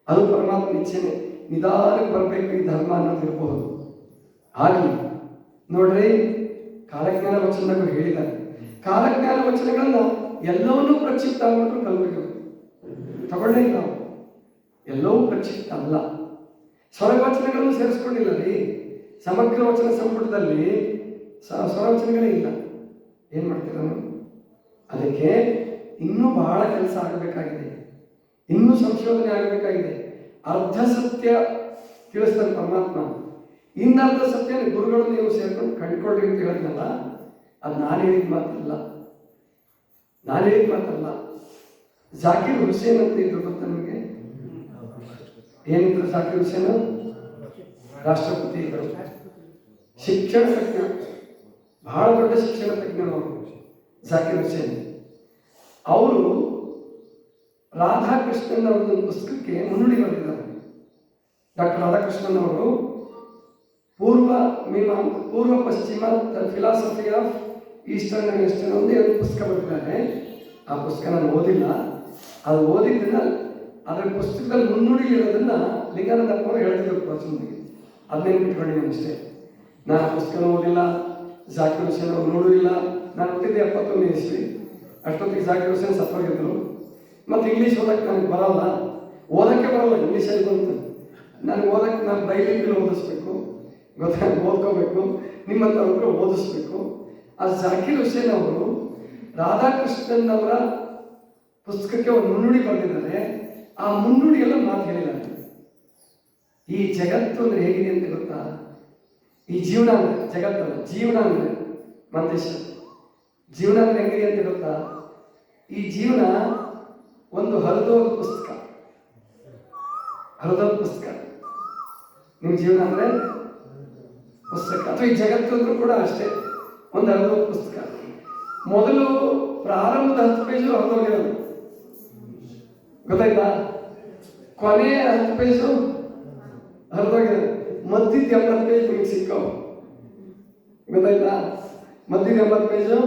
Speaker 1: ಅದು ಪರಮಾತ್ಮ ಇಚ್ಛೆನೆ. ನಿಧಾನಕ್ಕೆ ಬರಬೇಕು ಈ ಧರ್ಮ ಅನ್ನೋದು ಇರಬಹುದು. ಆಗಲಿ ನೋಡ್ರಿ, ಕಾಲಜ್ಞಾನ ವಚನಗಳು ಹೇಳಿದ್ದಾರೆ. ಕಾಲಜ್ಞಾನ ವಚನಗಳನ್ನ ಎಲ್ಲವನ್ನೂ ಪ್ರಕ್ಷಿಪ್ತ ಆಗ್ಬಿಟ್ರು ಕಲ್ವಿಗಳು ತಗೊಳ್ಳೇ ಇಲ್ಲ. ನಾವು ಎಲ್ಲವೂ ಪ್ರಕ್ಷಿಪ್ತ ಅಲ್ಲ. ಸ್ವರವಚನಗಳನ್ನು ಸೇರಿಸ್ಕೊಂಡಿಲ್ಲ ರೀ. ಸಮಗ್ರ ವಚನ ಸಂಪುಟದಲ್ಲಿ ಸ್ವರವಚನಗಳೇ ಇಲ್ಲ. ಏನ್ ಮಾಡ್ತೀರ ನಾವು? ಅದಕ್ಕೆ ಇನ್ನೂ ಬಹಳ ಕೆಲಸ ಆಗಬೇಕಾಗಿದೆ, ಇನ್ನೂ ಸಂಶೋಧನೆ ಆಗಬೇಕಾಗಿದೆ. ಅರ್ಧ ಸತ್ಯ ತಿಳಿಸ್ತಾನೆ ಪರಮಾತ್ಮ. ಇನ್ನರ್ಧ ಸತ್ಯ ಗುರುಗಳು ನೀವು ಸೇರ್ಕೊಂಡು ಕಂಡುಕೊಳ್ಳಿ ಅಂತ ಹೇಳಿದ್ನಲ್ಲ, ಅದು ನಾನು ಹೇಳಿದ ಮಾತಲ್ಲ, ನಾನು ಹೇಳಿದ ಮಾತಲ್ಲ. ಜಾಕಿರ್ ಹುಸೇನ್ ಅಂತ ಇದ್ರು ಗೊತ್ತಾ ನಿಮಗೆ? ಏನಿದ್ರು ಜಾಕಿರ್ ಹುಸೇನ್? ರಾಷ್ಟ್ರಪತಿ ಇದ್ರು, ಶಿಕ್ಷಣ ತಜ್ಞ, ಬಹಳ ದೊಡ್ಡ ಶಿಕ್ಷಣ ತಜ್ಞರು ಅವರು ಜಾಕಿರ್ ಹುಸೇನ್. ಅವರು ರಾಧಾಕೃಷ್ಣನ್ ಅವರ ಪುಸ್ತಕಕ್ಕೆ ಮುನ್ನುಡಿ ಬರೆದಿದ್ದಾರೆ. ಡಾಕ್ಟರ್ ರಾಧಾಕೃಷ್ಣನ್ ಅವರು ಪೂರ್ವ ಪಶ್ಚಿಮ philosophy of eastern and western ಒಂದು ಪುಸ್ತಕ ಬರೆದಿದ್ದಾರೆ. ಆ ಪುಸ್ತಕ ನಾನು ಓದಿಲ್ಲ, ಅದು ಓದಿದ್ದನ್ನ ಅದರ ಪುಸ್ತಕದಲ್ಲಿ ಮುನ್ನುಡಿಲಿರೋದನ್ನ ಲಿಂಗಾನಂದಪ್ಪ ಅವರು ಹೇಳ್ತಿದ್ರು ಪ್ರಚಂಡಿಗೆ, ಅದನ್ನೇ ಬಿಟ್ಕೊಂಡಿದ್ದೀನಿ ಅಷ್ಟೇ. ನಾನು ಪುಸ್ತಕ ಓದಿಲ್ಲ, ಜಾಕಿರ್ ಹುಸೇನ್ ಅವ್ರು ನೋಡೂ ಇಲ್ಲ. ನಾನು ಹುಟ್ಟಿದ್ದೆ 71ನೇ ಇಸ್ವಿ, ಅಷ್ಟೊತ್ತಿಗೆ ಜಾಕಿರ್ ಹುಸೇನ್ ಸತ್ತೋಗಿದ್ರು. ಮತ್ತು ಇಂಗ್ಲೀಷ್ ಓದಕ್ಕೆ ನನಗೆ ಬರಲ್ಲ, ಓದಕ್ಕೆ ಬರಲ್ಲ, ಇಂಗ್ಲೀಷಲ್ಲಿ ಬಂತು. ನಾನು ಓದಕ್ಕೆ ನಾನು ಬೈಲಿಂಗಲ್ಲಿ ಓದಿಸ್ಬೇಕು, ಓದ್ಕೋಬೇಕು, ನಿಮ್ಮಂಥವ್ರು ಓದಿಸ್ಬೇಕು. ಆ ಜಾಕಿರ್ ಹುಸೇನ್ ಅವರು ರಾಧಾಕೃಷ್ಣನ್ ಅವರ ಪುಸ್ತಕಕ್ಕೆ ಒಂದು ಮುನ್ನುಡಿ ಬರೆದಿದ್ದಾರೆ. ಆ ಮುನ್ನುಡಿಯೆಲ್ಲ ಮಾತು ಹೇಳಿದ್ದಾರೆ. ಈ ಜಗತ್ತು ಅಂದ್ರೆ ಹೇಗಿದೆ ಅಂತ ಗೊತ್ತಾ? ಈ ಜೀವನ ಅಂದ್ರೆ ಜಗತ್ತಲ್ಲ, ಜೀವನ ಅಂದ್ರೆ ಮಂತೇಶ, ಜೀವನ ಅಂದ್ರೆ ಹೆಂಗಿದೆ ಅಂತ ಗೊತ್ತಾ? ಈ ಜೀವನ ಒಂದು ಹರಿದೋದ ಪುಸ್ತಕ, ಹರಿದೋದ ಪುಸ್ತಕ. ನಿಮ್ಮ ಜೀವನ ಅಂದ್ರೆ ಪುಸ್ತಕ, ಅಥವಾ ಈ ಜಗತ್ತು ಅಂದ್ರೂ ಕೂಡ ಅಷ್ಟೇ, ಒಂದು ಹರಿದೋದ ಪುಸ್ತಕ. ಮೊದಲು ಪ್ರಾರಂಭದ 10 ಪೇಜು ಹರಿದೋಗಿರೋದು, ಗೊತ್ತಾಯ್ತಾ? ಕೊನೆಯ 10 ಪೇಜು ಹರಿದೋಗಿರೋದು, ಮಧ್ಯದ 80 ಪೇಜ್ ನಿಮಗೆ ಸಿಕ್ಕವು, ಗೊತ್ತಾಯ್ತಾ? ಮಧ್ಯದ 80 ಪೇಜು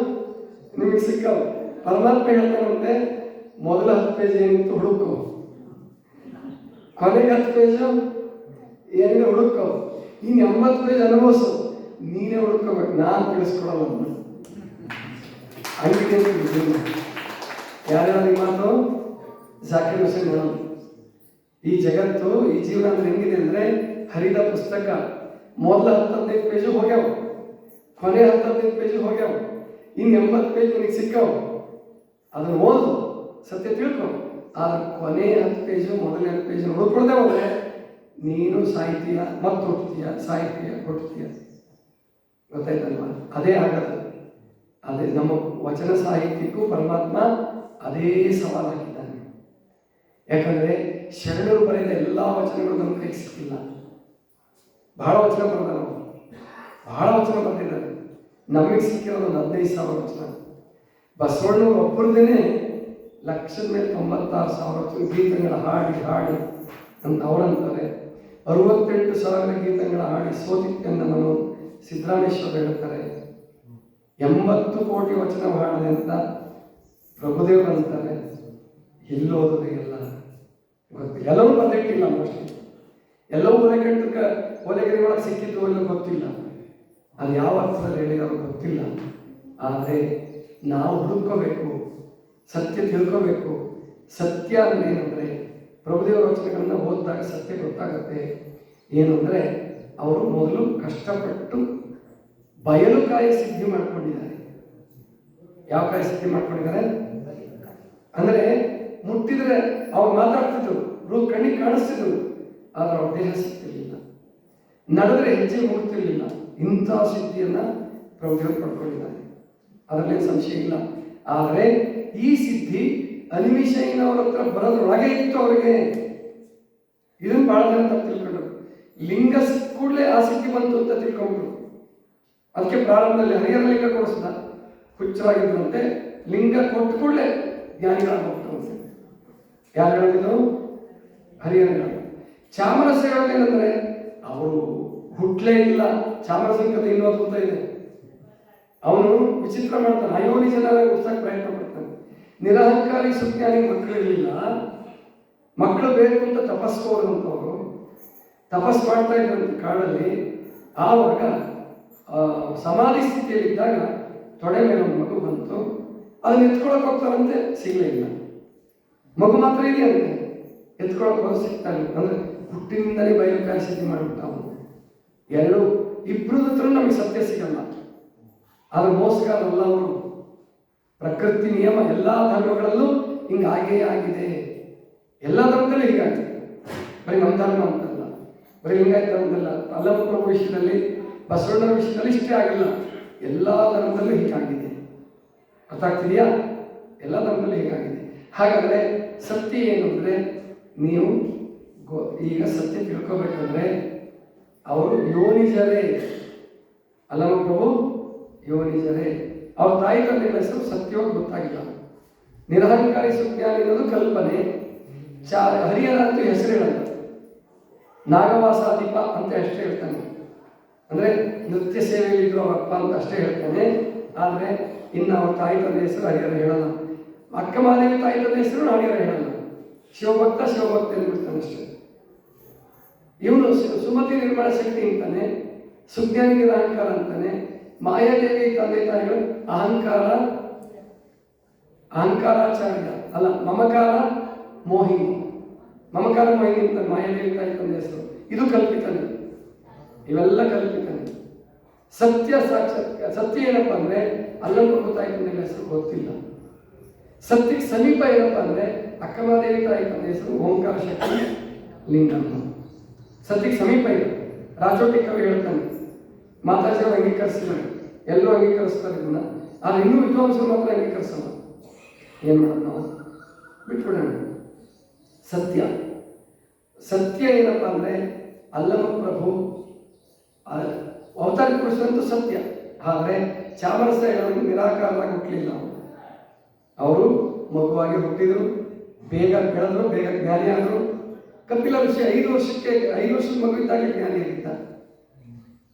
Speaker 1: ನಿಮಗೆ ಸಿಕ್ಕವು. ಪರಮಾತ್ಮ ಹೇಳ್ತಾನಂತೆ, ಮೊದಲ 10 ಪೇಜ್ ಏನಿತ್ತು ಹುಡುಕು, ಕೊನೆಗೆ 10 ಪೇಜು ಏನಿದೆ ಹುಡುಕೋ, ಇನ್ನು 80 ಪೇಜ್ ಅನುಭವಿಸು, ನೀನೇ ಹುಡುಕೋಬೇಕು, ನಾನು ತಿಳಿಸ್ಕೊಡಲ್ಲ. ಹಂಗಿದೆ ಯಾರ್ಯಾರು ಮಾತು ಜಾಕಿರ್ ಹುಸೇನ್ ಹೇಳೋದು. ಈ ಜಗತ್ತು, ಈ ಜೀವನ ಅಂದ್ರೆ ಹೆಂಗಿದೆ ಅಂದ್ರೆ ಹರಿದ ಪುಸ್ತಕ. ಮೊದಲ 10-15 ಪೇಜು ಹೋಗ್ಯಾವ, ಕೊನೆ 10-15 ಪೇಜು ಹೋಗ್ಯಾವ, ಇನ್ನು 80 ಪೇಜ್ ನಿನಗೆ ಸಿಕ್ಕವು. ಅದನ್ನು ಓದು, ಸತ್ಯ ತಿಳ್ಕೊ. ಆದ್ರೆ ಕೊನೆ 10 ಪೇಜು ಮೊದಲನೇ 10 ಪೇಜ್ ಹುಡುಕೊಳ್ದೆ ಹೋದ್ರೆ ನೀನು ಸಾಹಿತ್ಯ ಮತ್ತು ಹುಟ್ಟುತ್ತೀಯ, ಸಾಹಿತ್ಯ ಹುಟ್ಟುತ್ತೀಯ, ಗೊತ್ತಾಯ್ತಲ್ವಾ? ಅದೇ ಆಗದು. ಅದೇ ನಮ್ಮ ವಚನ ಸಾಹಿತ್ಯಕ್ಕೂ ಪರಮಾತ್ಮ ಅದೇ ಸವಾಲು ಹಾಕಿದ್ದಾನೆ. ಯಾಕಂದ್ರೆ ಶರಣರು ಬರೆದ ಎಲ್ಲ ವಚನಗಳು ನಮ್ಮ ಕೈಗೆ ಸಿಕ್ಕಿಲ್ಲ. ಬಹಳ ವಚನ ಬರೆದಾರ, ಬಹಳ ವಚನ ಬರೆದಿದ್ದಾರೆ. ನಮಗೆ ಸಿಕ್ಕಿರೋದು ಒಂದು 15,000 ವಚನ. ಬಸವಣ್ಣವ್ರು ಒಬ್ಬರದೇನೆ ಲಕ್ಷದ ಮೇಲೆ 96,000 ವಚನ ಗೀತಗಳ ಹಾಡಿ ಹಾಡಿ ಅಂತ ಅವರಂತಾರೆ. 68,000 ಗೀತಗಳ ಹಾಡಿ ಸೋತಿತ್ತೆಂದ ನಾನು ಸಿದ್ದರಾಮೇಶ್ವರ ಹೇಳ್ತಾರೆ. 80 ಕೋಟಿ ವಚನ ಹಾಡಿದೆ ಅಂತ ಪ್ರಭುದೇವರು ಅಂತಾರೆ. ಎಲ್ಲಿ ಓದೋದು ಎಲ್ಲ ಗೊತ್ತಿಲ್ಲ, ಎಲ್ಲವೂ ಬರ್ದಿಟ್ಟಿಲ್ಲ. ಮೋಸ್ಟ್ಲಿ ಎಲ್ಲವೂ ಒಲೆಗರಿ ಒಳಗೆ ಸಿಕ್ಕಿದ್ದು ಎಲ್ಲ ಗೊತ್ತಿಲ್ಲ, ಅದು ಯಾವ ಅರ್ಥದಲ್ಲಿ ಹೇಳಿದವರು ಗೊತ್ತಿಲ್ಲ. ಆದರೆ ನಾವು ಹುಡುಕೋಬೇಕು, ಸತ್ಯ ತಿಳ್ಕೋಬೇಕು. ಸತ್ಯ ಅಂದರೆ ಏನಂದರೆ, ಪ್ರಭುದೇವರ ವಚನಗಳನ್ನು ಓದಿದಾಗ ಸತ್ಯ ಗೊತ್ತಾಗುತ್ತೆ. ಏನು ಅಂದರೆ, ಅವರು ಮೊದಲು ಕಷ್ಟಪಟ್ಟು ಬಯಲು ಕಾಯ ಸಿದ್ಧಿ ಮಾಡ್ಕೊಂಡಿದ್ದಾರೆ. ಯಾವ ಕಾಯ ಸಿದ್ಧಿ ಮಾಡ್ಕೊಂಡಿದ್ದಾರೆ ಅಂದರೆ, ಮುಟ್ಟಿದ್ರೆ ಅವ್ರು ಮಾತಾಡ್ತಿದ್ರು, ಕಣ್ಣಿಗೆ ಕಾಣಿಸ್ತಿದ್ರು, ಆದರೆ ಅವ್ರ ದೇಹ ಸಿಗ್ತಿರ್ಲಿಲ್ಲ, ನಡೆದ್ರೆ ಹೆಜ್ಜೆ ಮೂಡ್ತಿರ್ಲಿಲ್ಲ. ಇಂಥ ಸಿದ್ಧಿಯನ್ನ ಪ್ರಭುದೇವರು ಪಡ್ಕೊಂಡಿದ್ದಾರೆ, ಅದರಲ್ಲೇ ಸಂಶಯ ಇಲ್ಲ. ಆದರೆ ಈ ಸಿದ್ಧಿ ಅನಿಮಿಷಯ್ಯನವ್ರ ಹತ್ರ ಬರೋದ್ರೊಳಗೆ ಇತ್ತು ಅವರಿಗೆ. ಇದನ್ನು ಬಹಳ ಜನ ತಪ್ಪು ತಿಳ್ಕೊಂಡ್ರು. ಲಿಂಗ ಸಿಕ್ಕ ಕೂಡಲೇ ಆ ಸಿದ್ಧಿ ಬಂತು ಅಂತ ತಿಳ್ಕೊಂಡ್ರು. ಅದಕ್ಕೆ ಪ್ರಾರಂಭದಲ್ಲಿ ಹರಿಹರ ಲಿಂಗ ಕೊಡಿಸ್ದ, ಹುಚ್ಚರಾಗಿದ್ದಂತೆ. ಲಿಂಗ ಕೊಟ್ಟ ಕೂಡಲೇ ಜ್ಞಾನಿಗಳಾಗ್ಬಿಡ್ತಂತೆ. ಯಾರು ಹೇಳಿದ್ರು? ಹರಿಹರ. ಚಾಮರಸ ಹೇಳೋದೇನೆಂದ್ರೆ, ಅವರು ಹುಟ್ಲೇ ಇಲ್ಲ. ಚಾಮರಸನ ಕಥೆ ಇನ್ನೂ ಅದ್ಭುತ ಇದೆ. ಅವನು ವಿಚಿತ್ರ ಮಾಡ್ತಾನೆ, ಅಯೋನಿ ಜನ ಹುಡ್ಸಕ್ಕೆ ಪ್ರಯತ್ನ ಪಡ್ತಾನೆ. ನಿರಹಂಕಾರಿ ಸುಜ್ಞಾನಿ ಮಕ್ಕಳಿರಲಿಲ್ಲ, ಮಕ್ಕಳು ಬೇಕು ಅಂತ ತಪಸ್ಕೋರಂತವರು ತಪಸ್ ಮಾಡ್ತಾ ಇದ್ರಂತೆ ಕಾಡಲ್ಲಿ. ಆವಾಗ ಸಮಾಧಿ ಸ್ಥಿತಿಯಲ್ಲಿದ್ದಾಗ ತೊಡೆ ಮೇಲೆ ಒಂದು ಮಗು ಬಂತು. ಅದನ್ನ ಎತ್ಕೊಳಕ್ ಹೋಗ್ತಾರಂತೆ, ಸಿಗಲೇ ಇಲ್ಲ. ಮಗು ಮಾತ್ರ ಇದೆಯಂತೆ, ಎತ್ಕೊಳಕ್ ಹೋಗಿ ಸಿಗ್ತಾ ಇಲ್ಲ. ಅಂದ್ರೆ ಹುಟ್ಟಿನಿಂದಲೇ ಬಯಲು ಸ್ಥಿತಿ ಮಾಡಿಬಿಟ್ಟ ಅವನು. ಇಬ್ಬರು ಹತ್ರ ನಮಗೆ ಸತ್ಯ ಸಿಗಲ್ಲ. ಆದ್ರೆ ಮೋಸಗಾರಲ್ಲ ಅವರು. ಪ್ರಕೃತಿ ನಿಯಮ ಎಲ್ಲ ಧರ್ಮಗಳಲ್ಲೂ ಹಿಂಗಾಗೇ ಆಗಿದೆ. ಎಲ್ಲ ಧರ್ಮದಲ್ಲೂ ಹೀಗಾಗಿದೆ, ಬರೀ ನಮ್ಮ ಧರ್ಮ ಅಂತಲ್ಲ. ಬರೀ ಲಿಂಗಾಯತ ಧರ್ಮದಲ್ಲ, ಅಲ್ಲಮ ಪ್ರಭು ವಿಷಯದಲ್ಲಿ, ಬಸವಣ್ಣನ ವಿಷಯದಲ್ಲಿ ಇಷ್ಟೇ ಆಗಿಲ್ಲ, ಎಲ್ಲ ಧರ್ಮದಲ್ಲೂ ಹೀಗಾಗಿದೆ. ಗೊತ್ತಾಗ್ತಿದೆಯಾ? ಎಲ್ಲ ಧರ್ಮದಲ್ಲೂ ಹೀಗಾಗಿದೆ. ಹಾಗಾದರೆ ಸತ್ಯ ಏನು ಅಂದರೆ, ನೀವು ಈಗ ಸತ್ಯ ತಿಳ್ಕೊಬೇಕಂದ್ರೆ ಅವರು ಯೋನಿಜರೇ. ಅಲ್ಲಮ ಪ್ರಭು ಯೋನಿಜರೇ. ಅವ್ರ ತಾಯಿ ತಂದೆಗಳ ಹೆಸರು ಸತ್ಯವಾಗಿ ಗೊತ್ತಾಗಿಲ್ಲ. ನಿರಹಂಕಾರಿ ಸುಜ್ಞಾನಿ ಅನ್ನೋದು ಕಲ್ಪನೆ. ಹರಿಹರ ಅಂತೂ ಹೆಸರು ಹೇಳಲ್ಲ. ನಾಗವಾಸಾಧಿಪ ಅಂತ ಅಷ್ಟೇ ಹೇಳ್ತಾನೆ, ಅಂದರೆ ನೃತ್ಯ ಸೇವೆಯಲ್ಲಿದ್ರು ಅವರಪ್ಪ ಅಂತ ಅಷ್ಟೇ ಹೇಳ್ತಾನೆ. ಆದರೆ ಇನ್ನು ಅವ್ರ ತಾಯಿ ತಂದೆ ಹೆಸರು ಹರಿಹರ ಹೇಳಲ್ಲ. ಅಕ್ಕ ಮಹಾದೇವಿ ತಾಯಿ ತಂದೆ ಹೆಸರು ಹರಿಹರ ಹೇಳಲ್ಲ. ಶಿವಭಕ್ತ ಅಂದ್ಬಿಡ್ತಾನೆ ಅಷ್ಟೇ. ಇವನು ಸುಮತಿ ನಿರ್ಮಾಣ ಶಕ್ತಿ ಅಂತಾನೆ, ಸುಜ್ಞಾನಿ ನಿರಹಂಕಾರ ಅಂತಾನೆ. ಮಾಯಾದೇವಿ ತಂದೆ ತಾಯಿಗಳು ಅಹಂಕಾರಾಚಾರ್ಯ ಅಲ್ಲ, ಮಮಕಾರ ಮೋಹಿನಿ ಅಂತ ಮಾಯಾದೇವಿ ತಾಯಿ ತಂದೆ ಹೆಸರು. ಇದು ಕಲ್ಪಿತಾನೆ, ಇವೆಲ್ಲ ಕಲ್ಪಿತಾನೆ. ಸತ್ಯ ಏನಪ್ಪ ಅಂದ್ರೆ ಅಲ್ಲಮ ಪ್ರಭು ತಾಯಿ ತಂದೆ ಹೆಸರು ಗೊತ್ತಿಲ್ಲ. ಸತ್ಯಕ್ಕೆ ಸಮೀಪ ಏನಪ್ಪ ಅಂದ್ರೆ ಅಕ್ಕಮಹಾದೇವಿ ತಾಯಿ ತಂದೆ ಹೆಸರು ಓಂಕಾರ ಶಕ್ತಿ ಲಿಂಗಮ್ಮ. ಸತ್ಯಕ್ಕೆ ಸಮೀಪ ಇದೆ. ರಾಜೋಟಿ ಕವಿ ಹೇಳ್ತಾನೆ, ಮಾತಾಜಿಯವರು ಅಂಗೀಕರಿಸ್ತಾರೆ, ಎಲ್ಲರೂ ಅಂಗೀಕರಿಸ್ತಾರೆ ಇದನ್ನ. ಆದರೆ ಇನ್ನೂ ವಿದ್ವಾಂಸರು ಮಾತ್ರ ಅಂಗೀಕರಿಸಲ್ಲ. ಏನು ಮಾಡೋದು ನಾವು? ಬಿಟ್ಬಿಡೋಣ. ಸತ್ಯ ಏನಪ್ಪ ಅಂದರೆ ಅಲ್ಲಮ ಪ್ರಭು ಅವತಾರ ಪುರುಷರಂತೂ ಸತ್ಯ. ಆದರೆ ಚಾಮರಸ ಹೇಳೋದು ನಿರಾಕಾರವಾಗಿ ಹುಟ್ಟಲಿಲ್ಲ. ಅವರು ಮಗುವಾಗಿ ಹುಟ್ಟಿದರು, ಬೇಗ ಬೆಳೆದರು, ಬೇಗ ಜ್ಞಾನಿ ಆದರು. ಕಪಿಲ ಋಷಿ 5 ವರ್ಷದ ಮಗು ಇದ್ದಾಗಲೇ ಜ್ಞಾನಿಯಾಗಿದ್ದ.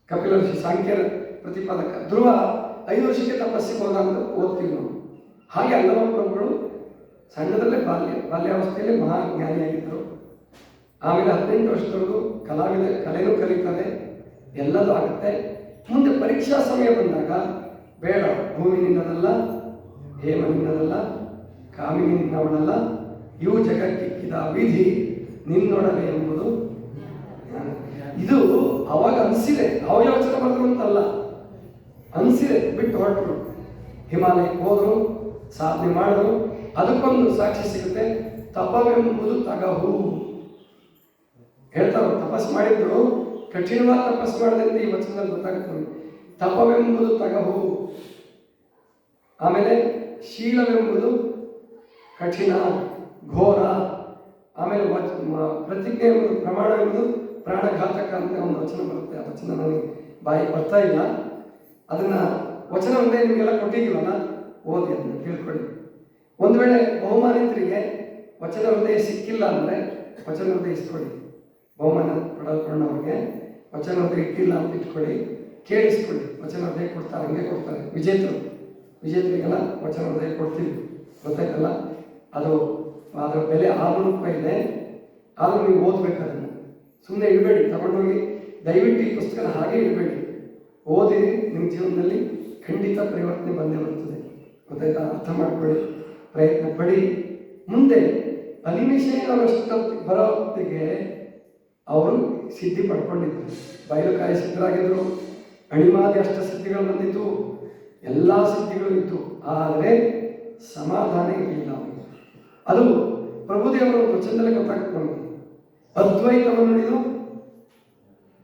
Speaker 1: ಕಪಿಲ ಋಷಿ ಸಾಂಖ್ಯರ ಪ್ರತಿಪಾದಕ. ಧ್ರುವ 5 ವರ್ಷಕ್ಕೆ ತಪಸ್ಸಿಗೆ ಹೋದ ಅಂತ ಓದ್ತೀವಿ ನಾವು. ಹಾಗೆ ಅಲ್ಲಮ ಪ್ರಭುಗಳು ಸಣ್ಣದಲ್ಲೇ ಬಾಲ್ಯಾವಸ್ಥೆಯಲ್ಲೇ ಮಹಾಜ್ಞಾನಿಯಾಗಿದ್ದರು. ಆಮೇಲೆ 18 ವರ್ಷದವರೆಗೂ ಕಲೆನೂ ಕಲಿತಾರೆ, ಎಲ್ಲದೂ ಆಗುತ್ತೆ. ಮುಂದೆ ಪರೀಕ್ಷಾ ಸಮಯ ಬಂದಾಗ ಬೇಡ, ಭೂಮಿ ನಿನ್ನದಲ್ಲ, ಹೇಮ ನಿನ್ನದಲ್ಲ, ಕಾಮಿನಿ ನಿನ್ನವಳಲ್ಲ, ಇವು ಜಗಕ್ಕಿಕ್ಕಿದ ವಿಧಿ ನಿನ್ನೊಡನೆ ಎಂಬುದು ಇದು ಅವಾಗ ಅನಿಸಿದೆ. ಅವ ಯೋಚನೆ ಮಾಡಿದ್ರು ಅಂತಲ್ಲ, ಅನಿಸಿದೆ. ಬಿಟ್ಟು ಹೊರಟರು, ಹಿಮಾಲಯಕ್ಕೆ ಹೋದರು, ಸಾಧನೆ ಮಾಡಿದ್ರು. ಅದಕ್ಕೊಂದು ಸಾಕ್ಷಿ ಸಿಗುತ್ತೆ. ತಪವೆಂಬುದು ತಗಹು ಹೇಳ್ತಾರೆ. ತಪಸ್ಸು ಮಾಡಿದ್ರು, ಕಠಿಣವಾದ ತಪಸ್ಸು ಮಾಡಿದಂತೆ ಈ ವಚನದಲ್ಲಿ ಗೊತ್ತಾಗ್ತದೆ. ತಪವೆಂಬುದು ತಗಹು. ಆಮೇಲೆ ಶೀಲವೆಂಬುದು ಕಠಿಣ ಘೋರ. ಆಮೇಲೆ ಪ್ರತಿಜ್ಞೆ ಎಂಬುದು, ಪ್ರಮಾಣ ಎಂಬುದು ಪ್ರಾಣಘಾತಕ ಅಂತ ಒಂದು ವಚನ ಬರುತ್ತೆ. ಆ ವಚನ ನನಗೆ ಬಾಯಿ ಬರ್ತಾ ಇಲ್ಲ. ಅದನ್ನ ವಚನ ಒಂದೇ ನಿಮಗೆಲ್ಲ ಕೊಟ್ಟಿದ್ದೀವಲ್ಲ, ಓದಿ ಅದನ್ನ ತಿಳ್ಕೊಳ್ಳಿ. ಒಂದು ವೇಳೆ ಬಹುಮಾನಿತರಿಗೆ ವಚನ ಹೃದಯ ಸಿಕ್ಕಿಲ್ಲ ಅಂದರೆ ವಚನ ಹೃದಯ ಇಸ್ಕೊಳ್ಳಿ. ಬಹುಮಾನ ಪಡೆದುಕೊಂಡವ್ರಿಗೆ ವಚನ ಹೃದಯ ಇಟ್ಟಿಲ್ಲ ಅಂತ ಇಟ್ಕೊಳ್ಳಿ, ಕೇಳಿಸ್ಕೊಳ್ಳಿ. ವಚನ ಹೃದಯ ಕೊಡ್ತಾರೆ, ಹಂಗೆ ಕೊಡ್ತಾರೆ. ವಿಜೇತರಿಗೆಲ್ಲ ವಚನ ಹೃದಯ ಕೊಡ್ತೀವಿ, ಗೊತ್ತಾಯ್ತಲ್ಲ. ಅದರ ಬೆಲೆ 600 ರೂಪಾಯಿ ಇದೆ. ಆದರೂ ನೀವು ಓದ್ಬೇಕು ಅದನ್ನು. ಸುಮ್ಮನೆ ಇಡಬೇಡಿ, ತಗೊಂಡೋಗಿ ದಯವಿಟ್ಟು ಈ ಪುಸ್ತಕನ ಹಾಗೆ ಇಡಬೇಡಿ. ಓದಿರಿ, ನಿಮ್ಮ ಜೀವನದಲ್ಲಿ ಖಂಡಿತ ಪರಿವರ್ತನೆ ಬಂದೇ ಬರ್ತದೆ. ಗೊತ್ತಾಯ್ತಾ? ಅರ್ಥ ಮಾಡ್ಕೊಳ್ಳಿ, ಪ್ರಯತ್ನ ಪಡಿ. ಮುಂದೆ ಅನಿಮಿಷೇನವರಷ್ಟು ಬರೋ ಹೊತ್ತಿಗೆ ಅವರು ಸಿದ್ಧಿ ಪಡ್ಕೊಂಡಿದ್ರು. ಬಯಲುಕಾಯಿ ಸಿದ್ಧರಾಗಿದ್ದರು, ಅಣಿಮಾದಿ ಅಷ್ಟ ಸಿದ್ಧಿಗಳು ಬಂದಿತ್ತು, ಎಲ್ಲ ಸಿದ್ಧಿಗಳು ಇತ್ತು. ಆದರೆ ಸಮಾಧಾನ ಇರಲಿಲ್ಲ ಅವರಿಗೆ. ಅದು ಪ್ರಭುದೇವರ ವಚನದಲ್ಲೇ ಗೊತ್ತಾಗುತ್ತೆ ನಮಗೆ. ಅದ್ವೈತವನ್ನು ಹಿಡಿದು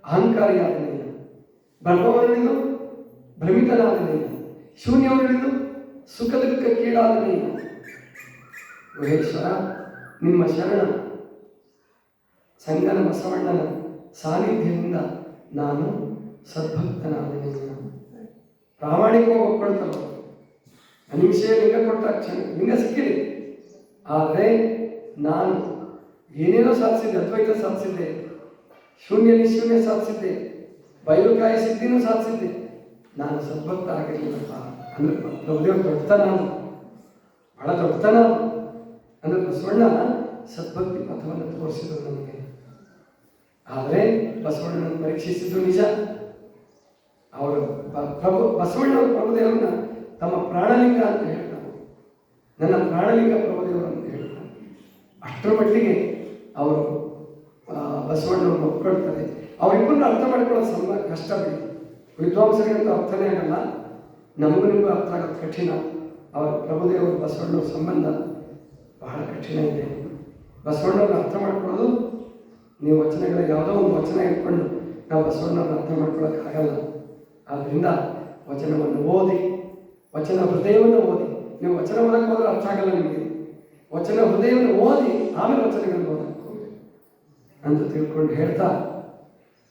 Speaker 1: ಅಹಂಕಾರಿಯಾದನೆಯ, ಬ್ರಹ್ಮವನ್ನು ಹಿಡಿದು ಭ್ರಮಿತನಾದನೆಯ, ಶೂನ್ಯವನ್ನು ಹಿಡಿದು ಸುಖ ದುಃಖಕ್ಕೀಡಾದನೆಯ. ಮಹೇಶ್ವರ ನಿಮ್ಮ ಶರಣ ಸಂಗನ ಬಸವಣ್ಣನ ಸಾನ್ನಿಧ್ಯದಿಂದ ನಾನು ಸದ್ಭಕ್ತನಾದನೆಯ. ಪ್ರಾಮಾಣಿಕವಾಗಿ ಒಪ್ಕೊಳ್ತಾರೆ. ಅನಿಮಿಷೆ ಲಿಂಗ ಕೊಟ್ಟ ಲಿಂಗ ಸಿಕ್ಕಿದೆ. ಆದರೆ ನಾನು ಏನೇನೋ ಸಾಧಿಸಿದ್ದೆ, ಅದ್ವೈತ ಸಾಧಿಸಿದ್ದೆ, ನಿಶೂನ್ಯ ಸಾಧಿಸಿದ್ದೆ, ಬಯಲುಕಾಯಿ ಸಿದ್ಧಿನೂ ಸಾಧಿಸಿದ್ದೆ, ನಾನು ಸದ್ಭಕ್ತ ಆಗಿರಲಿಲ್ಲಪ್ಪ ಅಂದ್ರೆ ಪ್ರಭುದೇವ ದೊಡ್ಡತನ, ಬಹಳ ದೊಡ್ಡತನ ಅಂದ್ರೆ ಬಸವಣ್ಣ ಸದ್ಭಕ್ತಿ ಪಥವನ್ನು ತೋರಿಸಿದ್ರು ನನಗೆ. ಆದರೆ ಬಸವಣ್ಣನ ಪರೀಕ್ಷಿಸಿದ್ದು ನಿಜ. ಅವರು ಬಸವಣ್ಣ ಪ್ರಭುದೇವರನ್ನ ತಮ್ಮ ಪ್ರಾಣಲಿಂಗ ಅಂತ ಹೇಳ್ತಾರೆ. ನನ್ನ ಪ್ರಾಣಲಿಂಗ ಪ್ರಭುದೇವರು ಅಂತ ಹೇಳ್ತಾರೆ. ಅಷ್ಟರ ಮಟ್ಟಿಗೆ ಅವರು ಬಸವಣ್ಣವನ್ನು ಒಪ್ಕೊಳ್ತಾರೆ. ಅವರಿಬ್ಬರನ್ನ ಅರ್ಥ ಮಾಡ್ಕೊಳ್ಳೋದು ಕಷ್ಟ ಬಿಡಿ. ವಿದ್ವಾಂಸರಿಗಂತೂ ಅರ್ಥನೇ ಆಗಲ್ಲ, ನಮಗೂ ನಿಮಗೂ ಅರ್ಥ ಆಗೋದು ಕಠಿಣ. ಅವರ ಪ್ರಭುದೇವರು ಬಸವಣ್ಣವ್ರ ಸಂಬಂಧ ಬಹಳ ಕಠಿಣ ಇದೆ. ಬಸವಣ್ಣವ್ರನ್ನ ಅರ್ಥ ಮಾಡ್ಕೊಳ್ಳೋದು ನೀವು ವಚನಗಳ ಯಾವುದೋ ಒಂದು ವಚನ ಇಟ್ಕೊಂಡು ನಾವು ಬಸವಣ್ಣನ ಅರ್ಥ ಮಾಡ್ಕೊಳ್ಳೋಕ್ಕಾಗಲ್ಲ. ಆದ್ದರಿಂದ ವಚನವನ್ನು ಓದಿ, ವಚನ ಹೃದಯವನ್ನು ಓದಿ. ನೀವು ವಚನ ಓದಕ್ಕೆ ಹೋದ್ರೆ ಅರ್ಥ ಆಗಲ್ಲ ನಿಮಗೆ. ವಚನ ಹೃದಯವನ್ನು ಓದಿ ಆಮೇಲೆ ವಚನಗಳನ್ನು ಓದಕ್ಕೆ ಹೋಗಿ ಅಂತ ತಿಳ್ಕೊಂಡು ಹೇಳ್ತಾ,